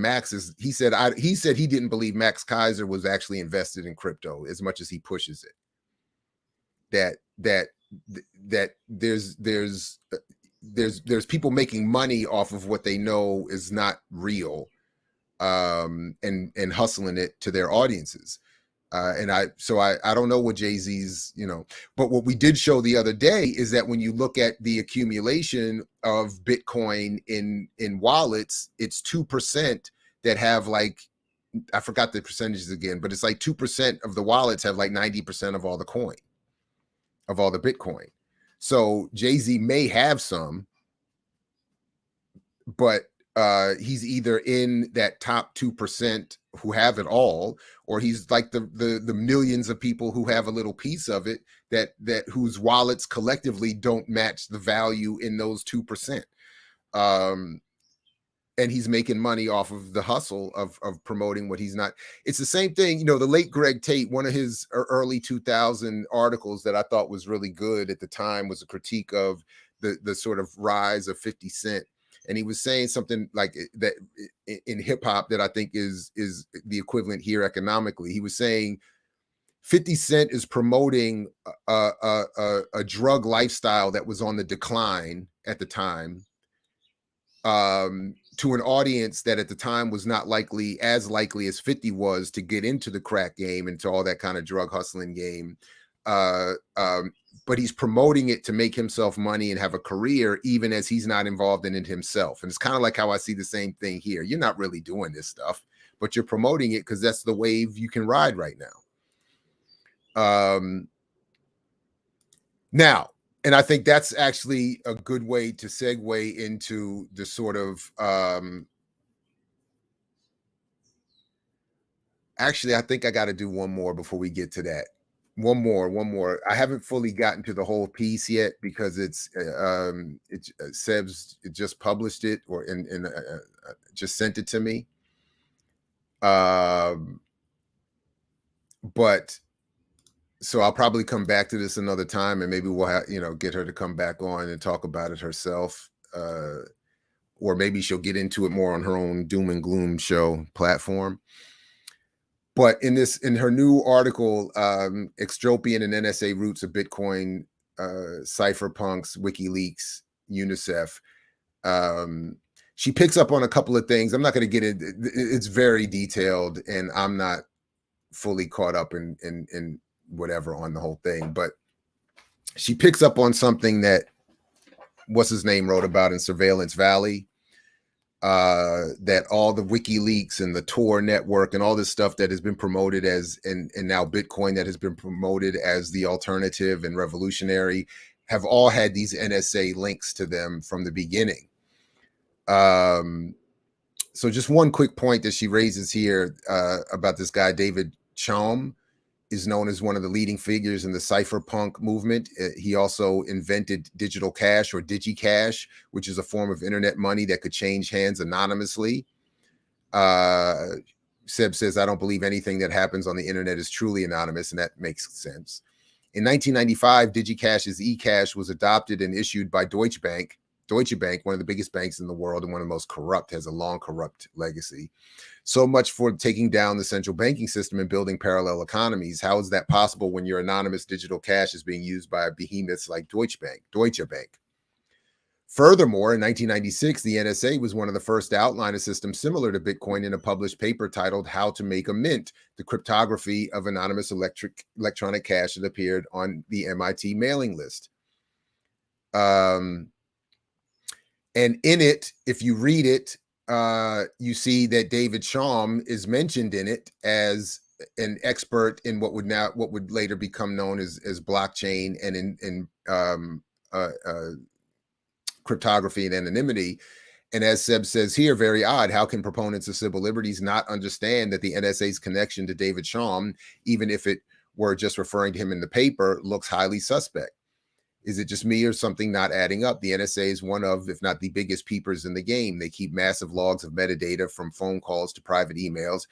he said he didn't believe Max Kaiser was actually invested in crypto as much as he pushes it. That there's people making money off of what they know is not real, and hustling it to their audiences. And I don't know what Jay-Z's, but what we did show the other day is that when you look at the accumulation of Bitcoin in wallets, it's 2% that have, like, I forgot the percentages again, but it's like 2% of the wallets have like 90% of all the coin, of all the Bitcoin. So Jay-Z may have some, but he's either in that top 2% who have it all, or he's like the millions of people who have a little piece of it that whose wallets collectively don't match the value in those 2%. And he's making money off of the hustle of promoting what he's not. It's the same thing, the late Greg Tate, one of his early 2000 articles that I thought was really good at the time was a critique of the sort of rise of 50 Cent. And he was saying something like that in hip hop that I think is the equivalent here economically. He was saying 50 Cent is promoting a drug lifestyle that was on the decline at the time, to an audience that at the time was not as likely as 50 was to get into the crack game, into all that kind of drug hustling game. But he's promoting it to make himself money and have a career, even as he's not involved in it himself. And it's kind of like how I see the same thing here. You're not really doing this stuff, but you're promoting it because that's the wave you can ride right now. Now, and I think that's actually a good way to segue into the sort of, actually, I think I got to do one more before we get to that. One more. I haven't fully gotten to the whole piece yet because Seb's just published it or just sent it to me. But so I'll probably come back to this another time, and maybe we'll get her to come back on and talk about it herself, or maybe she'll get into it more on her own doom and gloom show platform. But in her new article, Extropian and NSA Roots of Bitcoin, Cypherpunks, Wikileaks, UNICEF, she picks up on a couple of things. I'm not going to get into it. It's very detailed, and I'm not fully caught up in whatever on the whole thing. But she picks up on something that what's his name wrote about in Surveillance Valley. That all the WikiLeaks and the Tor network and all this stuff that has been promoted as, and now Bitcoin that has been promoted as the alternative and revolutionary, have all had these NSA links to them from the beginning. So just one quick point that she raises here about this guy, David Chom is known as one of the leading figures in the cypherpunk movement. He also invented digital cash, or DigiCash, which is a form of internet money that could change hands anonymously. Seb says, I don't believe anything that happens on the internet is truly anonymous, and that makes sense. In 1995, DigiCash's eCash was adopted and issued by Deutsche Bank. Deutsche Bank, one of the biggest banks in the world and one of the most corrupt, has a long corrupt legacy. So much for taking down the central banking system and building parallel economies. How is that possible when your anonymous digital cash is being used by behemoths like Deutsche Bank? Furthermore, in 1996, the NSA was one of the first to outline a system similar to Bitcoin in a published paper titled How to Make a Mint, the cryptography of anonymous electronic cash, that appeared on the MIT mailing list. And in it, if you read it, you see that David Chaum is mentioned in it as an expert in what would later become known as blockchain and in cryptography and anonymity. And as Seb says here, very odd, how can proponents of civil liberties not understand that the NSA's connection to David Chaum, even if it were just referring to him in the paper, looks highly suspect? Is it just me or something not adding up? The NSA is one of, if not the biggest peepers in the game. They keep massive logs of metadata from phone calls to private emails.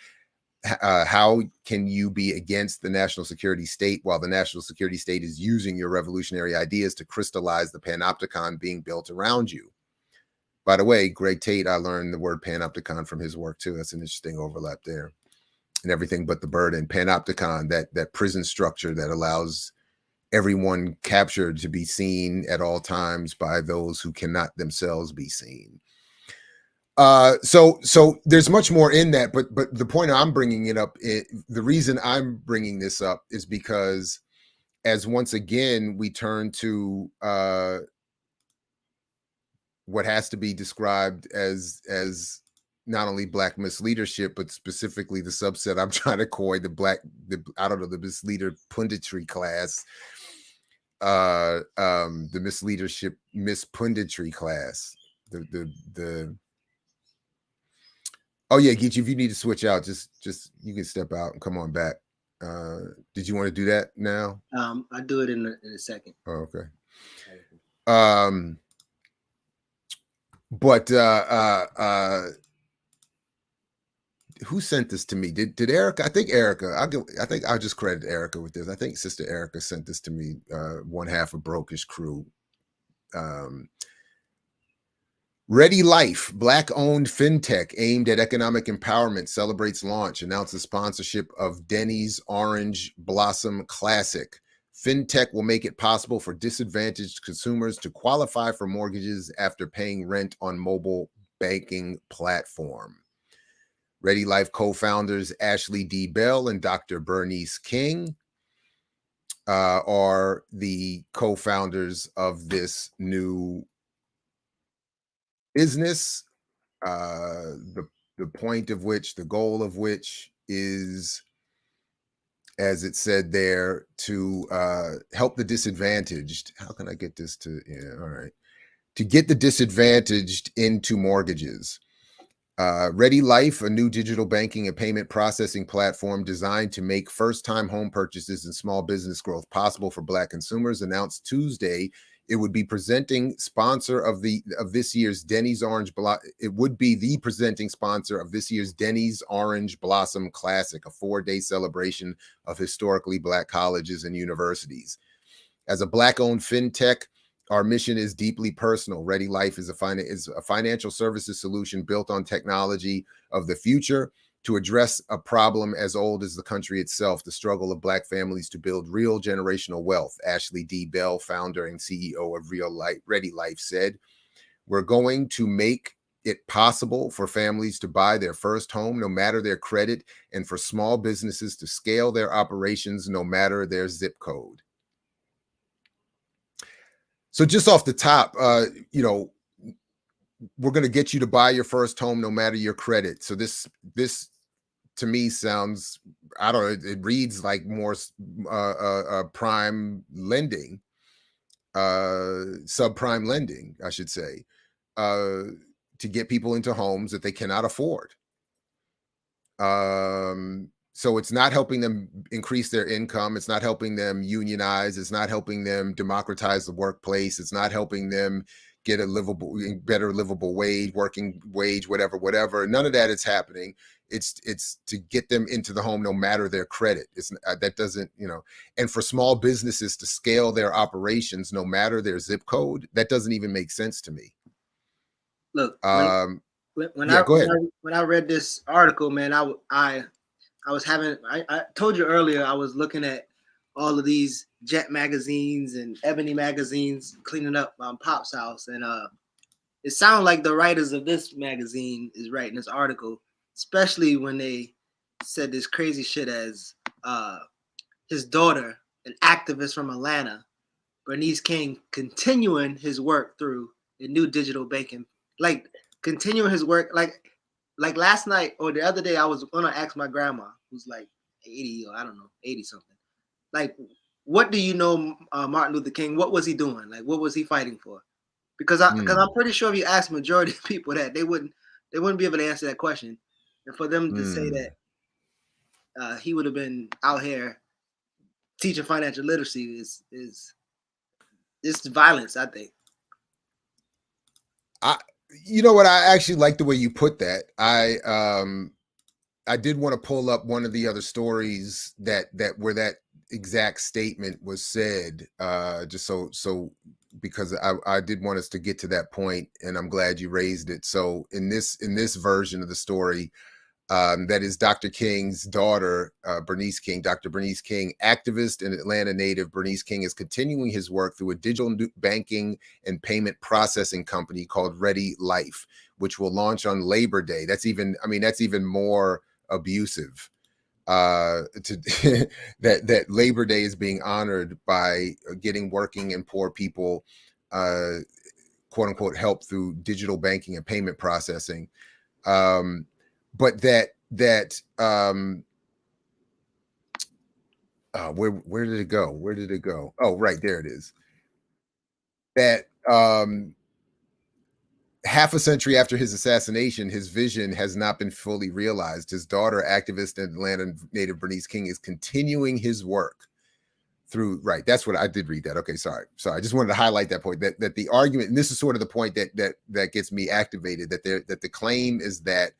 How can you be against the national security state while the national security state is using your revolutionary ideas to crystallize the panopticon being built around you? By the way, Greg Tate, I learned the word panopticon from his work too. That's an interesting overlap there. And everything but the burden. Panopticon, that prison structure that allows everyone captured to be seen at all times by those who cannot themselves be seen. So there's much more in that, but the point I'm bringing it up, the reason I'm bringing this up is because as once again we turn to what has to be described as not only Black misleadership, but specifically the subset I'm trying to coin, the misleader punditry class, the misleadership mispunditry class, the oh yeah, Geechee, if you need to switch out, just you can step out and come on back. Did you want to do that now? I'll do it in a second. Oh, okay. Who sent this to me? Did Erica? I think Erica. I think I'll just credit Erica with this. I think Sister Erica sent this to me. One half of Brokish Crew. Ready Life, Black-owned FinTech aimed at economic empowerment, celebrates launch, announces sponsorship of Denny's Orange Blossom Classic. FinTech will make it possible for disadvantaged consumers to qualify for mortgages after paying rent on mobile banking platform. Ready Life co-founders Ashley D. Bell and Dr. Bernice King are the co-founders of this new business, the point of which, the goal of which is, as it said there, to help the disadvantaged. How can I get this to, yeah, all right. To get the disadvantaged into mortgages. Ready Life, a new digital banking and payment processing platform designed to make first-time home purchases and small business growth possible for Black consumers, announced Tuesday it would be presenting sponsor of this year's Denny's Orange. It would be the presenting sponsor of this year's Denny's Orange Blossom Classic, a 4-day celebration of historically Black colleges and universities. As a Black-owned FinTech, our mission is deeply personal. Ready Life is a financial services solution built on technology of the future to address a problem as old as the country itself, the struggle of Black families to build real generational wealth. Ashley D. Bell, founder and CEO of Ready Life, said, "We're going to make it possible for families to buy their first home, no matter their credit, and for small businesses to scale their operations, no matter their zip code." So just off the top, we're going to get you to buy your first home, no matter your credit. So this to me sounds, I don't know, it reads like more prime lending, subprime lending, I should say, to get people into homes that they cannot afford. So it's not helping them increase their income. It's not helping them unionize. It's not helping them democratize the workplace. It's not helping them get a better livable wage, working wage, whatever. None of that is happening. It's to get them into the home, no matter their credit. It's that doesn't, and for small businesses to scale their operations, no matter their zip code, that doesn't even make sense to me. Look, when I read this article, man, I told you earlier, I was looking at all of these Jet magazines and Ebony magazines, cleaning up Pop's house, and it sounded like the writers of this magazine is writing this article, especially when they said this crazy shit as his daughter, an activist from Atlanta, Bernice King, continuing his work through the new digital banking, like continuing his work, like last night or the other day, I was gonna ask my grandma, who's like 80 or I don't know, 80 something, like, what do you know Martin Luther King? What was he doing? Like, what was he fighting for? Because I'm pretty sure if you ask majority of people that, they wouldn't be able to answer that question. And for them to say that he would have been out here teaching financial literacy is violence, I think. You know what? I actually like the way you put that. I did want to pull up one of the other stories that where that exact statement was said, just so because I did want us to get to that point, and I'm glad you raised it. So in this version of the story, that is Dr. King's daughter, Bernice King. Dr. Bernice King, activist and Atlanta native Bernice King, is continuing his work through a digital banking and payment processing company called Ready Life, which will launch on Labor Day. That's even more abusive. That Labor Day is being honored by getting working and poor people, quote unquote, help through digital banking and payment processing. But where did it go? Where did it go? Oh, right, there it is. That half a century after his assassination, his vision has not been fully realized. His daughter, activist and Atlanta native Bernice King, is continuing his work through, right. That's what I did read that. Okay, sorry. I just wanted to highlight that point, that the argument, and this is sort of the point that gets me activated, that the claim is that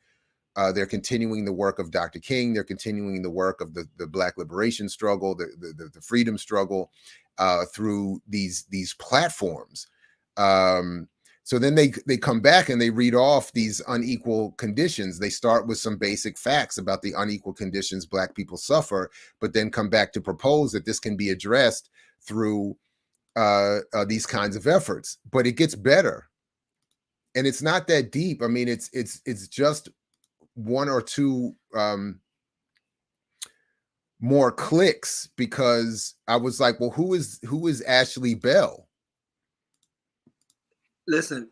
they're continuing the work of Dr. King. They're continuing the work of the Black liberation struggle, the freedom struggle, through these platforms. So then they come back and they read off these unequal conditions. They start with some basic facts about the unequal conditions Black people suffer, but then come back to propose that this can be addressed through these kinds of efforts. But it gets better, and it's not that deep. I mean, it's just one or two more clicks, because I was like, well, who is Ashley Bell? Listen,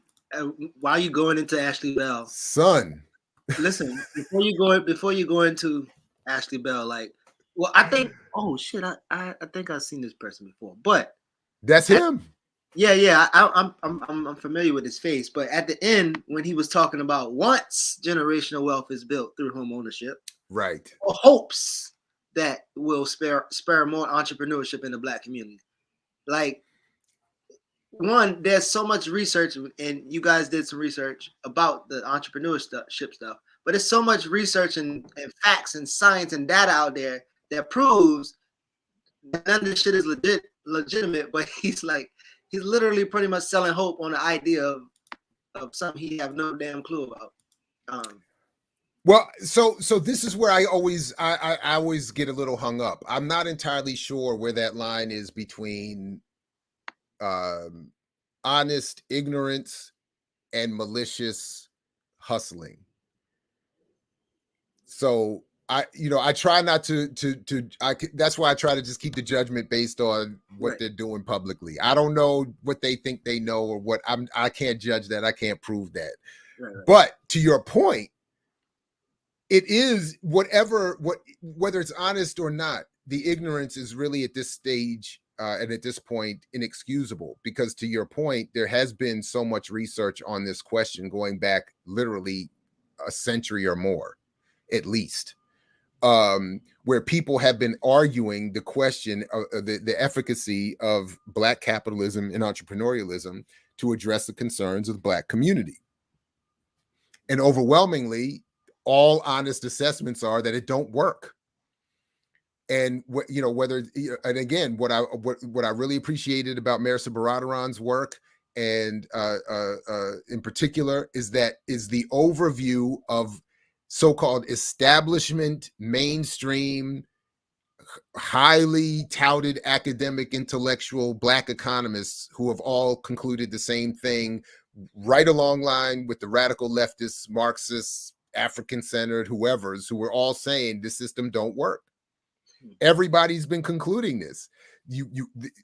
why are you going into Ashley Bell, son? Listen, before you go into Ashley Bell, like, well, I think, oh shit, I think I've seen this person before, but that's him. Yeah, I'm familiar with his face, but at the end, when he was talking about once generational wealth is built through home ownership, right, or hopes that will spur more entrepreneurship in the Black community. Like, one, there's so much research, and you guys did some research about the entrepreneurship stuff, but there's so much research and facts and science and data out there that proves that none of this shit is legitimate, but he's literally pretty much selling hope on the idea of something he have no damn clue about. Well, so this is where I always get a little hung up. I'm not entirely sure where that line is between honest ignorance and malicious hustling. So I try not to that's why I try to just keep the judgment based on what they're doing publicly. I don't know what they think they know, or what I can't judge that. I can't prove that. Right. But to your point, it is whether it's honest or not, the ignorance is really at this stage and at this point inexcusable, because to your point, there has been so much research on this question going back literally a century or more, at least. where people have been arguing the question of the efficacy of Black capitalism and entrepreneurialism to address the concerns of the Black community. And overwhelmingly, all honest assessments are that it don't work. And whether, and again, what I really appreciated about Marisa Baradaran's work, and in particular, is the overview of so-called establishment, mainstream, highly touted academic, intellectual Black economists who have all concluded the same thing, right along line with the radical leftists, Marxists, African-centered, who were all saying this system don't work. Everybody's been concluding this.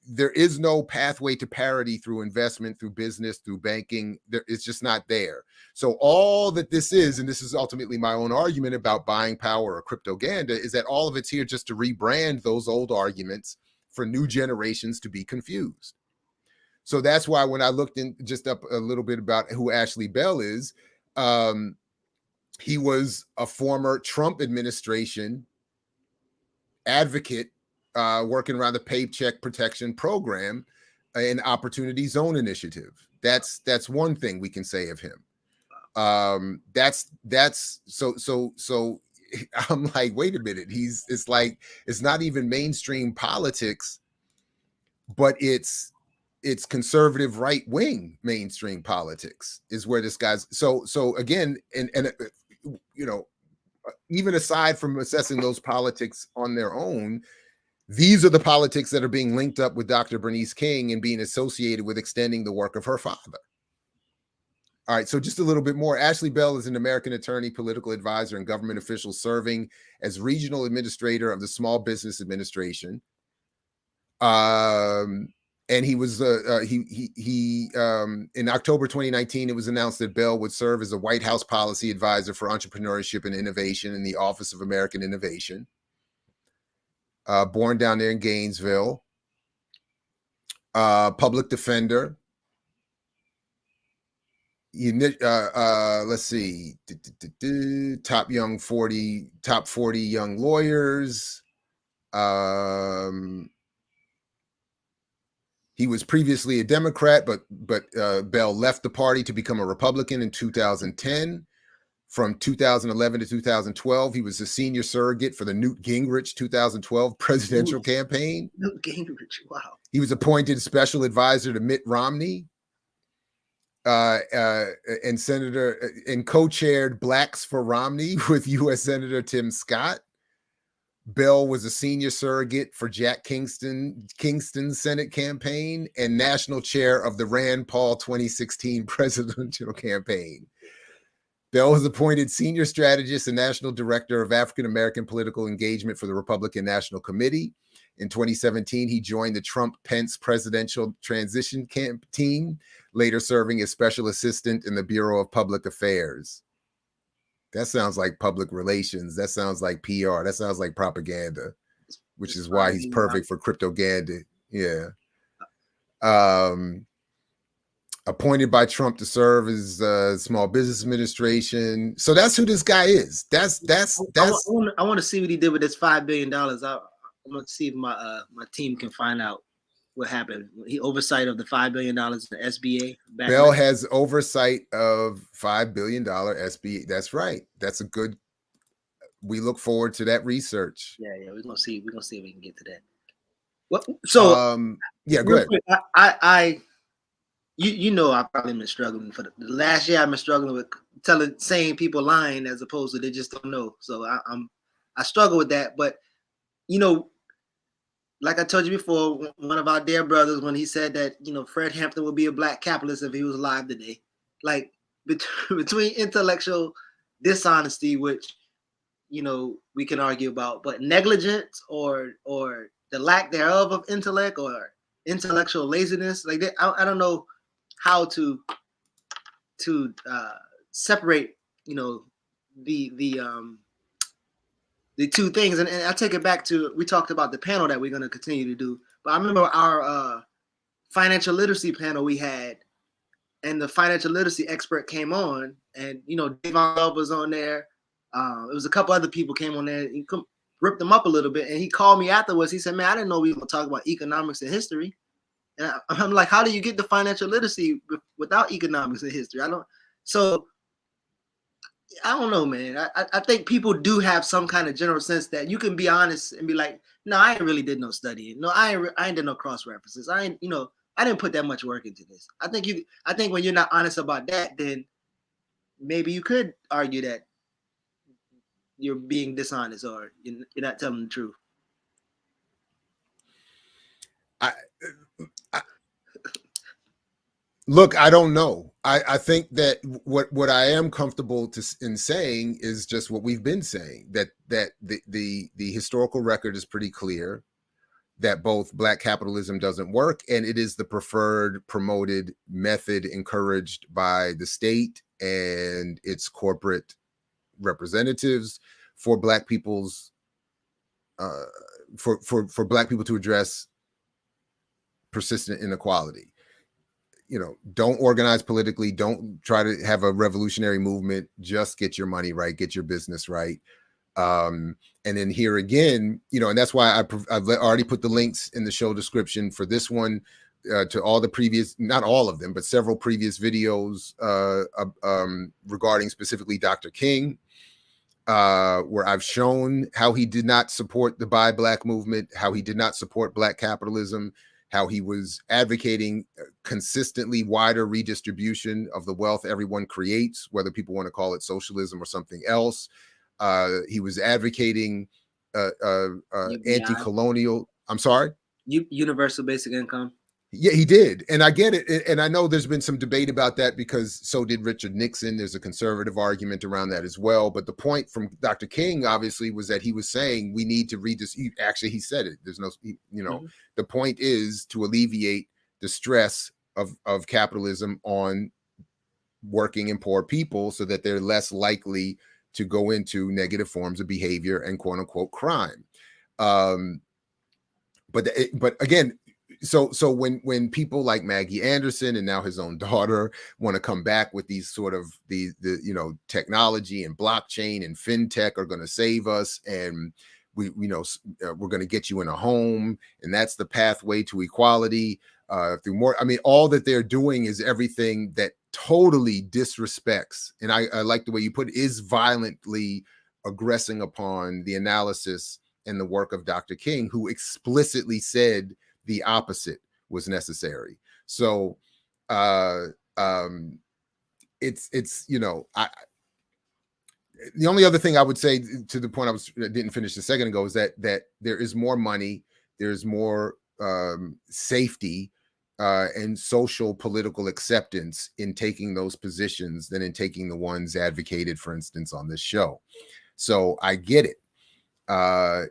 There is no pathway to parity through investment, through business, through banking. It's just not there. So all that this is, and this is ultimately my own argument about buying power or cryptoganda, is that all of it's here just to rebrand those old arguments for new generations to be confused. So that's why when I looked in just up a little bit about who Ashley Bell is, he was a former Trump administration advocate working around the Paycheck Protection Program and Opportunity Zone Initiative. That's one thing we can say of him. So I'm like, wait a minute. It's not even mainstream politics, but it's conservative right-wing mainstream politics is where this guy's. So again, and even aside from assessing those politics on their own, these are the politics that are being linked up with Dr. Bernice King and being associated with extending the work of her father. All right, so just a little bit more. Ashley Bell is an American attorney, political advisor, and government official serving as regional administrator of the Small Business Administration. And he was in October 2019, it was announced that Bell would serve as a White House policy advisor for entrepreneurship and innovation in the Office of American Innovation. Born down there in Gainesville, public defender. Let's see, top 40 young lawyers. He was previously a Democrat, but Bell left the party to become a Republican in 2010. From 2011 to 2012, he was a senior surrogate for the Newt Gingrich 2012 presidential campaign. Newt Gingrich, wow. He was appointed special advisor to Mitt Romney and Senator and co-chaired Blacks for Romney with U.S. Senator Tim Scott. Bell was a senior surrogate for Jack Kingston's Senate campaign and national chair of the Rand Paul 2016 presidential campaign. Bell was appointed senior strategist and national director of African-American political engagement for the Republican National Committee. In 2017, he joined the Trump-Pence presidential transition camp team, later serving as special assistant in the Bureau of Public Affairs. That sounds like public relations. That sounds like PR. That sounds like propaganda, which is why he's perfect for cryptoganda. Yeah. Appointed by Trump to serve as Small Business Administration. So that's who this guy is. I want to see what he did with this $5 billion. I want to see if my team can find out what happened. He oversight of the $5 billion in the SBA. Bell has oversight of $5 billion SBA. That's right. That's a good. We look forward to that research. Yeah. We're gonna see. We're gonna see if we can get to that. Well, so yeah, go ahead. Quick, I've probably been struggling for the last year. I've been struggling with saying people lying as opposed to they just don't know. So I struggle with that. But like I told you before, one of our dear brothers, when he said that Fred Hampton would be a Black capitalist if he was alive today, like between intellectual dishonesty, which we can argue about, but negligence or the lack thereof of intellect or intellectual laziness, like that, I don't know how to separate the two things. And I take it back to, we talked about the panel that we're going to continue to do, but I remember our financial literacy panel we had, and the financial literacy expert came on, and Davon Love was on there, It was a couple other people came on there and ripped them up a little bit. And he called me afterwards. He said, "Man, I didn't know we were going to talk about economics and history." And I'm like, "How do you get the financial literacy without economics and history?" So I don't know, man. I think people do have some kind of general sense that you can be honest and be like, "No, I ain't really did no studying. No, I ain't did no cross references. I didn't put that much work into this." I think when you're not honest about that, then maybe you could argue that you're being dishonest or you're not telling the truth. Look, I don't know. I think that what I am comfortable in saying is just what we've been saying, that the historical record is pretty clear that both Black capitalism doesn't work, and it is the preferred promoted method encouraged by the state and its corporate representatives for Black people's for Black people to address persistent inequality. Don't organize politically. Don't try to have a revolutionary movement. Just get your money right. Get your business right. And then here again, and that's why I've already put the links in the show description for this one to all the previous, not all of them, but several previous videos regarding specifically Dr. King, where I've shown how he did not support the Buy Black movement, how he did not support Black capitalism, how he was advocating consistently wider redistribution of the wealth everyone creates, whether people want to call it socialism or something else. He was advocating anti-colonial. I'm sorry? Universal basic income. Yeah, he did. And I get it. And I know there's been some debate about that because so did Richard Nixon. There's a conservative argument around that as well. But the point from Dr. King, obviously, was that he was saying we need to redistribute. Actually, he said it. There's no, The point is to alleviate the stress of capitalism on working and poor people so that they're less likely to go into negative forms of behavior and quote unquote crime. But again, so when people like Maggie Anderson and now his own daughter want to come back with these sort of the technology and blockchain and FinTech are going to save us, and we're going to get you in a home, and that's the pathway to equality through more. I mean, all that they're doing is everything that totally disrespects, and I like the way you put it, is violently aggressing upon the analysis and the work of Dr. King, who explicitly said the opposite was necessary. So the only other thing I would say, to the point I didn't finish a second ago, is that there is more money, there's more safety and social political acceptance in taking those positions than in taking the ones advocated, for instance, on this show. So I get it. I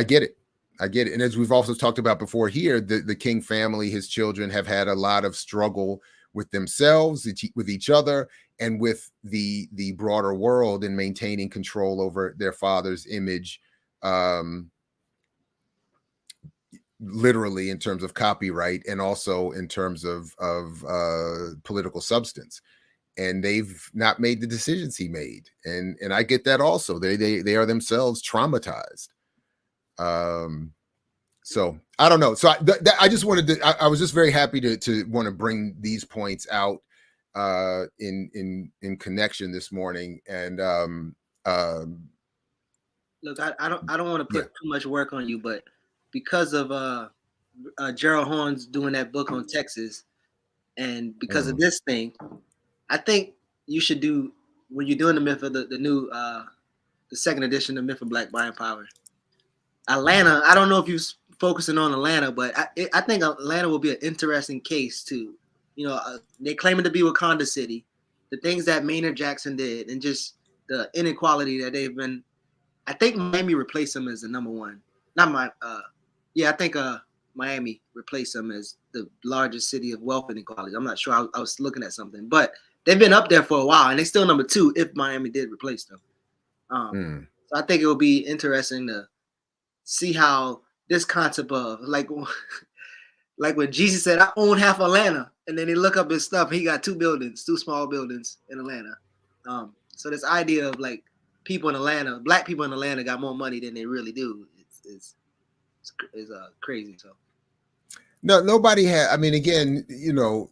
get it. And as we've also talked about before here, the King family, his children, have had a lot of struggle with themselves, with each other, and with the broader world in maintaining control over their father's image, literally in terms of copyright and also in terms of political substance. And they've not made the decisions he made. And I get that also. They are themselves traumatized. So I don't know. So I just wanted to, I was just very happy to want to bring these points out in connection this morning. And look, I don't want to put too much work on you, but because of Gerald Horne's doing that book on Texas, and because of this thing, I think you should do, when you're doing the myth of the new the second edition of Myth of Black Buying Power, Atlanta. I don't know if you're focusing on Atlanta, but I think Atlanta will be an interesting case too. They claiming to be Wakanda City, the things that Maynard Jackson did, and just the inequality that they've been. I think Miami replaced them as the number one. I think Miami replaced them as the largest city of wealth inequality. I'm not sure. I was looking at something, but they've been up there for a while, and they're still number two if Miami did replace them. So I think it will be interesting to see how this concept of like when Jesus said, "I own half Atlanta," and then they look up his stuff, he got two small buildings in Atlanta. So this idea of like people in Atlanta, black people in Atlanta got more money than they really do is crazy. So no, nobody had. I mean, again, you know,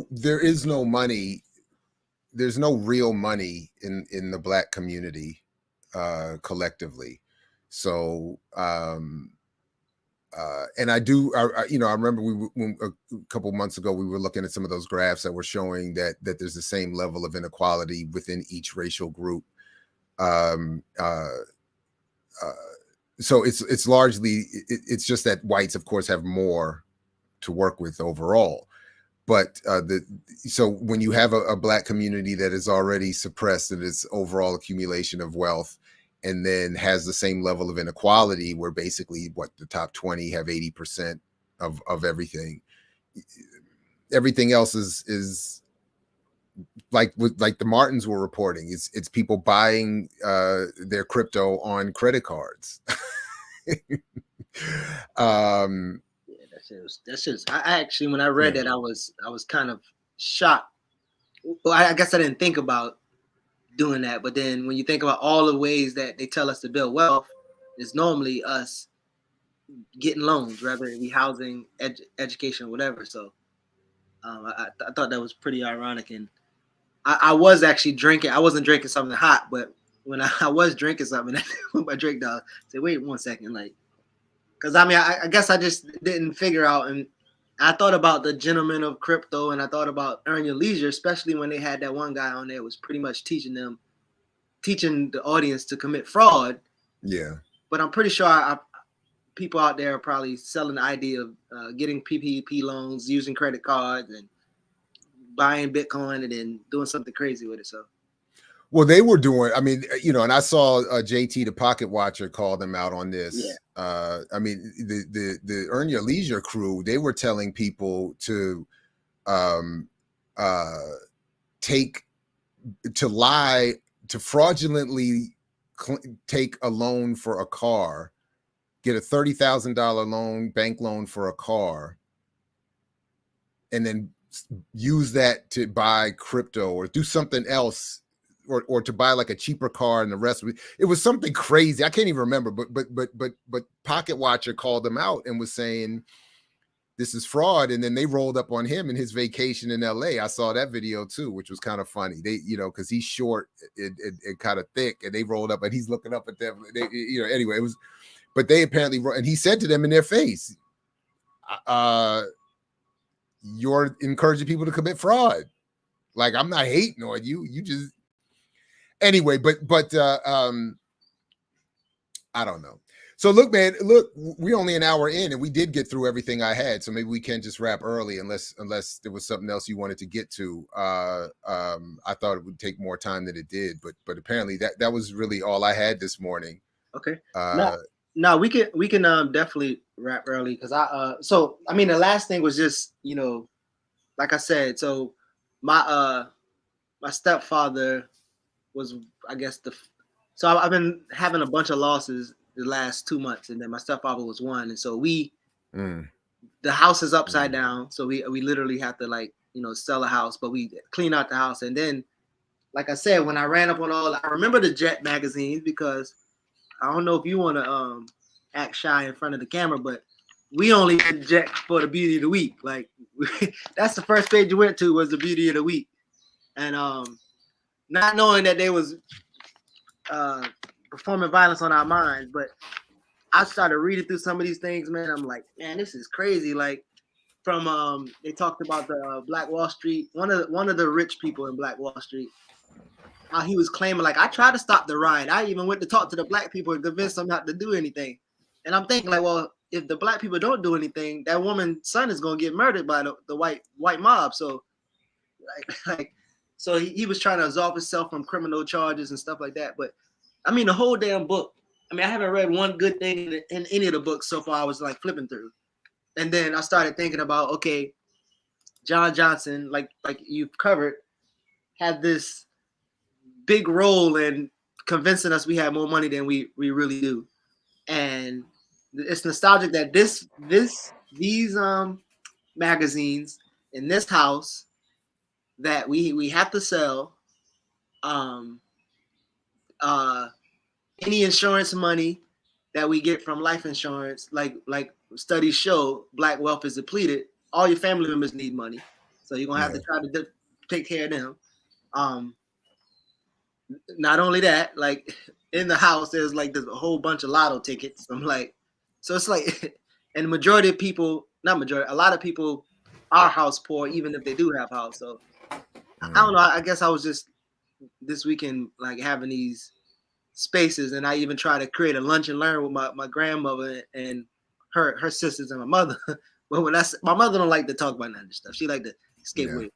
there is no money. There's no real money in the black community collectively. So and I you know, I remember when a couple months ago we were looking at some of those graphs that were showing that there's the same level of inequality within each racial group. So it's largely it's just that whites, of course, have more to work with overall. But so when you have a black community that is already suppressed in its overall accumulation of wealth, and then has the same level of inequality, where basically the top 20 have 80% of everything. Everything else is like the Martins were reporting. It's people buying their crypto on credit cards. That's just. I actually, when I read that, I was kind of shocked. Well, I guess I didn't think about doing that, but then when you think about all the ways that they tell us to build wealth, it's normally us getting loans, whether it be housing, education, whatever. So I thought that was pretty ironic, and I was actually drinking. I wasn't drinking something hot, but when I was drinking something, I put my drink down. I said, "Wait 1 second," like. Because I mean, I guess I just didn't figure out, and I thought about the gentleman of crypto, and I thought about Earn Your Leisure, especially when they had that one guy on there was pretty much teaching the audience to commit fraud. Yeah. But I'm pretty sure people out there are probably selling the idea of getting PPP loans, using credit cards, and buying Bitcoin, and then doing something crazy with it. So. Well, they were doing, I mean, you know, and I saw JT, the Pocket Watcher, call them out on this. Yeah. I mean, the Earn Your Leisure crew, they were telling people to lie, to fraudulently take a loan for a car, get a $30,000 bank loan for a car, and then use that to buy crypto or do something else. Or to buy like a cheaper car, and the rest of it was something crazy. I can't even remember, but Pocket Watcher called them out and was saying this is fraud. And then they rolled up on him in his vacation in LA. I saw that video too, which was kind of funny. They, you know, because he's short and kind of thick, and they rolled up and he's looking up at them. They, you know, anyway, it was, but they apparently, and he said to them in their face, "You're encouraging people to commit fraud. Like, I'm not hating on you. You just." Anyway, but I don't know. So look, man, we're only an hour in, and we did get through everything I had. So maybe we can just wrap early, unless there was something else you wanted to get to. I thought it would take more time than it did, but apparently that was really all I had this morning. Okay. No, we can definitely wrap early, because so I mean, the last thing was just, you know, like I said, so my stepfather was, I guess, so I've been having a bunch of losses the last 2 months, and then my stepfather was one, and so the house is upside down, so we literally have to, like, you know, sell a house, but we clean out the house. And then, like I said, when I ran up on I remember the Jet magazines, because I don't know if you want to act shy in front of the camera, but we only did Jet for the Beauty of the Week. Like, that's the first page you went to, was the Beauty of the Week, and not knowing that they was performing violence on our minds, but I started reading through some of these things, man. I'm like, man, this is crazy. Like, from they talked about the Black Wall Street, one of the rich people in Black Wall Street, how he was claiming, like, I tried to stop the riot. I even went to talk to the black people and convince them not to do anything. And I'm thinking, like, well, if the black people don't do anything, that woman's son is gonna get murdered by the white mob. So, like. So he was trying to absolve himself from criminal charges and stuff like that. But I mean, the whole damn book, I mean, I haven't read one good thing in any of the books so far. I was like flipping through. And then I started thinking about, okay, John Johnson, like you've covered, had this big role in convincing us we have more money than we really do. And it's nostalgic that these magazines in this house that we have to sell, Any insurance money that we get from life insurance, like studies show, Black wealth is depleted. All your family members need money, so you're gonna have to try to take care of them. Not only that, like in the house, there's like a whole bunch of lotto tickets. I'm like, so it's like, and the majority of people, not majority, a lot of people are house poor, even if they do have house. So I don't know. I guess I was just this weekend like having these spaces, and I even try to create a lunch and learn with my grandmother and her sisters and my mother. But when my mother don't like to talk about none of this stuff. She like to skip with.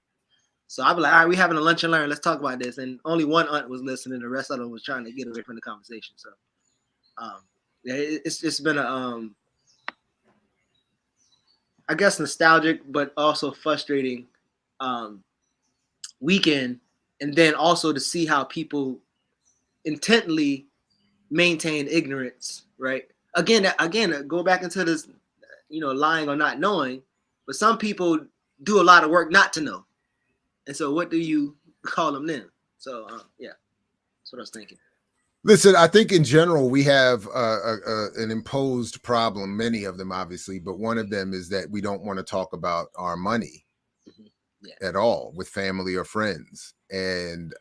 So I'd be like, all right, we having a lunch and learn. Let's talk about this. And only one aunt was listening. The rest of them was trying to get away from the conversation. So, yeah, it's been a, I guess, nostalgic, but also frustrating weekend. And then also to see how people intently maintain ignorance, right? Again, go back into this, lying or not knowing. But some people do a lot of work not to know. And so what do you call them then? So, yeah, that's what I was thinking. Listen, I think in general, we have an imposed problem, many of them, obviously, but one of them is that we don't want to talk about our money at all with family or friends. And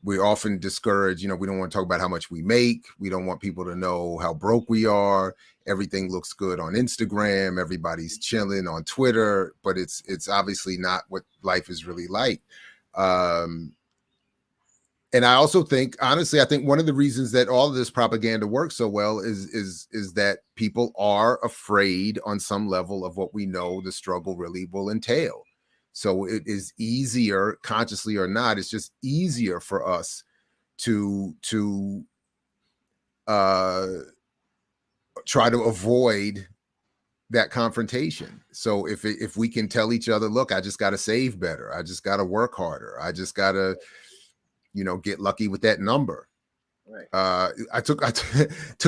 we're often discouraged, we don't want to talk about how much we make. We don't want people to know how broke we are. Everything looks good on Instagram. Everybody's chilling on Twitter, but it's obviously not what life is really like. And I also think, honestly, I think one of the reasons that all of this propaganda works so well is that people are afraid on some level of what we know the struggle really will entail. So it is easier, consciously or not, it's just easier for us to try to avoid that confrontation. So if we can tell each other, look, I just got to save better. I just got to work harder. I just got to, get lucky with that number. Right. I took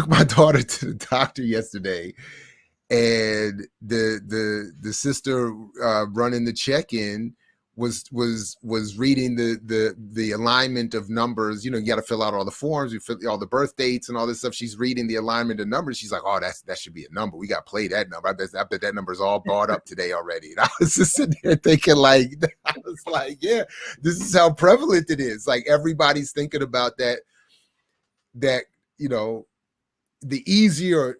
my daughter to the doctor yesterday, and the sister running the check-in was reading the alignment of numbers. You got to fill out all the forms, you fill all the birth dates and all this stuff. She's reading the alignment of numbers. She's like, oh, that should be a number. We got to play that number. I bet that number's all bought up today already. And I was just sitting there thinking, yeah, this is how prevalent it is. Like everybody's thinking about that, it's easier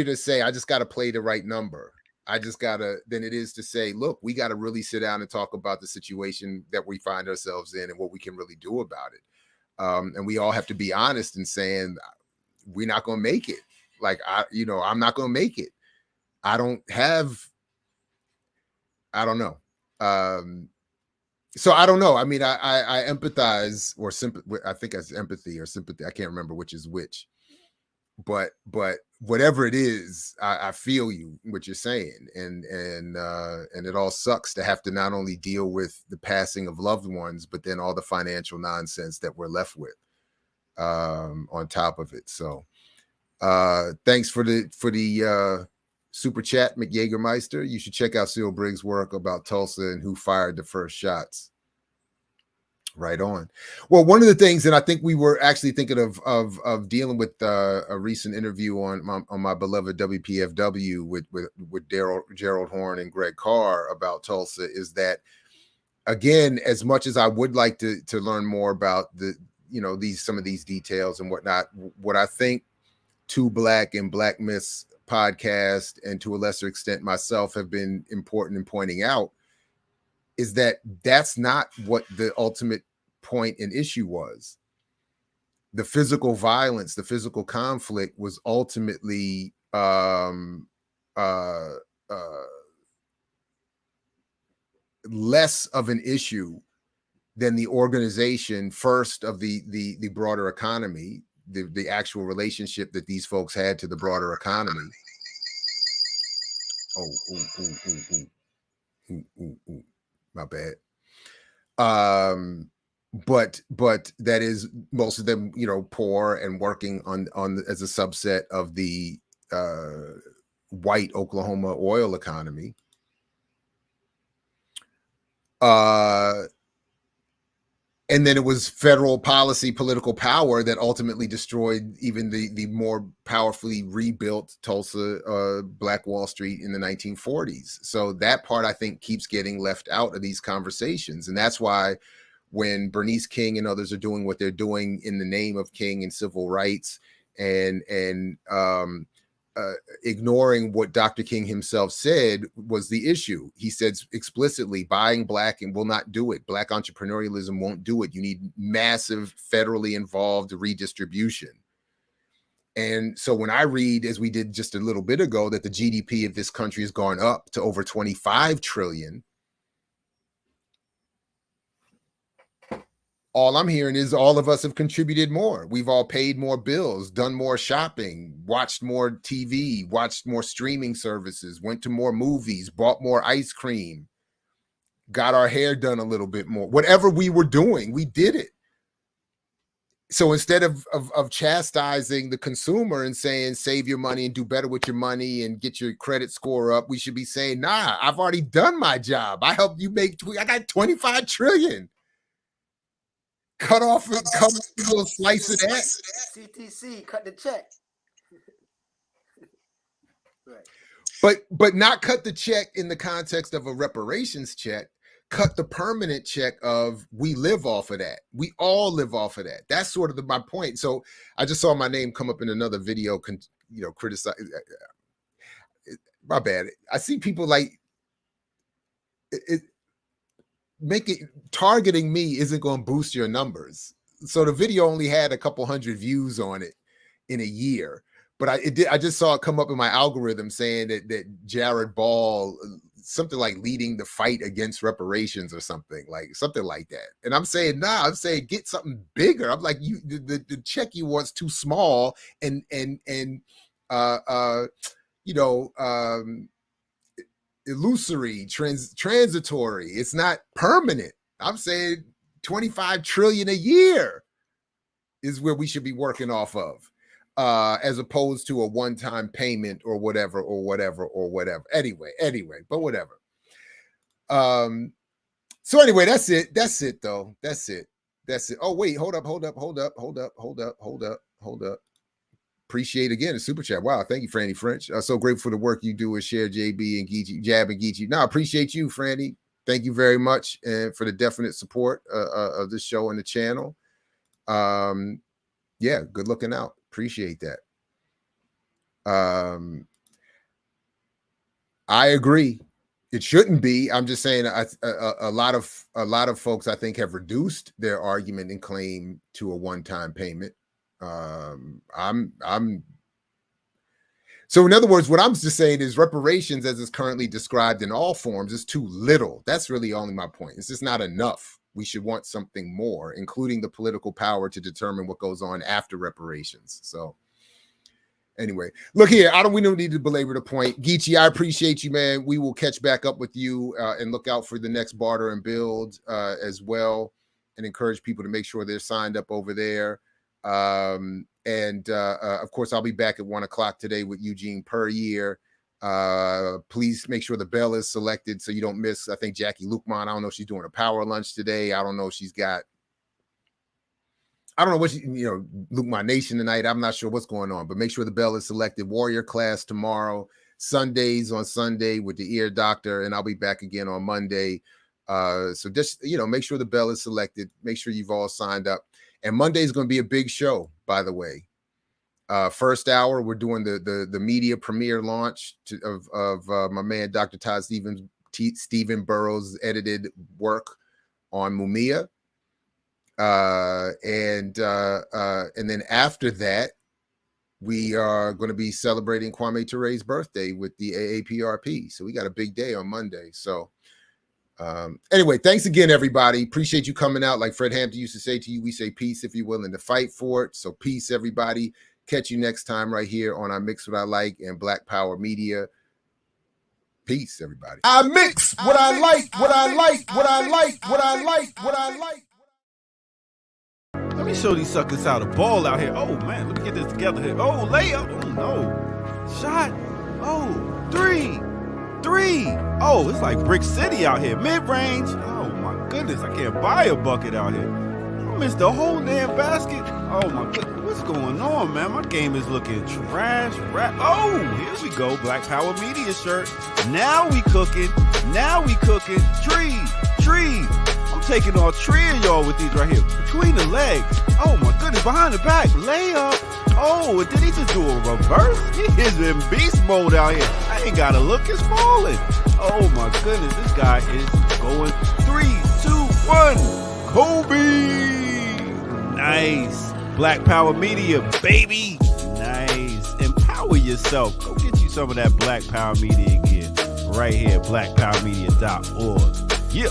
to say, I just got to play the right number. Than it is to say, look, we got to really sit down and talk about the situation that we find ourselves in and what we can really do about it. And we all have to be honest in saying we're not going to make it. Like, I'm not going to make it. I don't know. So I don't know. I mean, I empathize or I think it's empathy or sympathy. I can't remember which is which. But whatever it is, I feel what you're saying, and it all sucks to have to not only deal with the passing of loved ones, but then all the financial nonsense that we're left with on top of it. So thanks for the super chat, McYagermeister. You should check out Seal Briggs' work about Tulsa and who fired the first shots. Right on. Well, one of the things, and I think we were actually thinking of dealing with a recent interview on my beloved WPFW with Gerald Horn and Greg Carr about Tulsa, is that, again, as much as I would like to learn more about some of these details and whatnot, what I think Two Black and Black Myths podcast, and to a lesser extent myself, have been important in pointing out, is that that's not what the ultimate point and issue was. The physical violence, the physical conflict was ultimately less of an issue than the organization first of the broader economy, the actual relationship that these folks had to the broader economy. My bad. But that is most of them, poor and working on as a subset of the white Oklahoma oil economy. And then it was federal policy, political power that ultimately destroyed even the more powerfully rebuilt Tulsa, Black Wall Street in the 1940s. So that part, I think, keeps getting left out of these conversations. And that's why when Bernice King and others are doing what they're doing in the name of King and civil rights and ignoring what Dr. King himself said was the issue. He said explicitly, buying Black and will not do it. Black entrepreneurialism won't do it. You need massive federally involved redistribution. And so when I read, as we did just a little bit ago, that the GDP of this country has gone up to over 25 trillion, all I'm hearing is all of us have contributed more. We've all paid more bills, done more shopping, watched more TV, watched more streaming services, went to more movies, bought more ice cream, got our hair done a little bit more. Whatever we were doing, we did it. So instead of chastising the consumer and saying, save your money and do better with your money and get your credit score up, we should be saying, nah, I've already done my job. I helped you make, I got 25 trillion. Cut off a little slice of that. CTC, cut the check. Right. But not cut the check in the context of a reparations check. Cut the permanent check of we live off of that. We all live off of that. That's sort of my point. So I just saw my name come up in another video, criticize. My bad. I see people like it. Targeting me isn't going to boost your numbers. So the video only had a couple hundred views on it in a year, but I just saw it come up in my algorithm saying that Jared Ball, something like leading the fight against reparations or something like that. And I'm saying, nah, I'm saying get something bigger. I'm like, the check you want's too small and illusory, transitory. It's not permanent. I'm saying 25 trillion a year is where we should be working off of, as opposed to a one-time payment or whatever. Anyway, but whatever. So anyway, that's it though. That's it. Oh, wait, hold up. Appreciate again the super chat. Wow, thank you, Franny French. So grateful for the work you do with Share JB and Geechee, Jab and Geechee. No, I appreciate you, Franny. Thank you very much for the definite support of this show and the channel. Yeah, good looking out. Appreciate that. I agree. It shouldn't be. I'm just saying a lot of folks I think have reduced their argument and claim to a one-time payment. So in other words, what I'm just saying is reparations as it's currently described in all forms is too little. That's really only my point. It's just not enough. We should want something more, including the political power to determine what goes on after reparations. So anyway, look here, we don't need to belabor the point. Geechee, I appreciate you, man. We will catch back up with you and look out for the next barter and build as well, and encourage people to make sure they're signed up over there. Of course, I'll be back at 1 o'clock today with Eugene per year. Please make sure the bell is selected so you don't miss. I think Jackie Lukman, I don't know if she's doing a power lunch today. I don't know if she's got, I don't know what Lukman Nation tonight. I'm not sure what's going on, but make sure the bell is selected. Warrior class tomorrow, Sundays on Sunday with the ear doctor, and I'll be back again on Monday. So just, make sure the bell is selected. Make sure you've all signed up. And Monday is going to be a big show, by the way. First hour, we're doing the media premiere launch of my man, Dr. Todd Stephen Burrows' edited work on Mumia. And then after that, we are going to be celebrating Kwame Ture's birthday with the AAPRP. So we got a big day on Monday. So anyway, thanks again, everybody. Appreciate you coming out. Like Fred Hampton used to say to you, we say peace if you're willing to fight for it. So peace, everybody. Catch you next time right here on I Mix What I Like and Black Power Media. Peace, everybody. I mix what I like, what I like, what I like, what I like, what I like. Let me show these suckers how to ball out here. Oh, man, let me get this together here. Oh, layup. Oh, no. Shot. Oh, three. Oh, it's like Brick City out here. Mid-range. Oh, my goodness. I can't buy a bucket out here. missed the whole damn basket. Oh my goodness, what's going on, man? My game is looking trash. Oh, here we go. Black Power Media shirt. Now we cooking. Tree. I'm taking on 3 of y'all with these right here. Between the legs. Oh my goodness, behind the back. Layup. Oh, did he just do a reverse? He is in beast mode out here. I ain't gotta look, it's falling. Oh my goodness, this guy is going 3, 2, 1. Kobe. Nice. Black Power Media, baby. Nice. Empower yourself. Go get you some of that Black Power Media again. Right here, blackpowermedia.org. Yeah.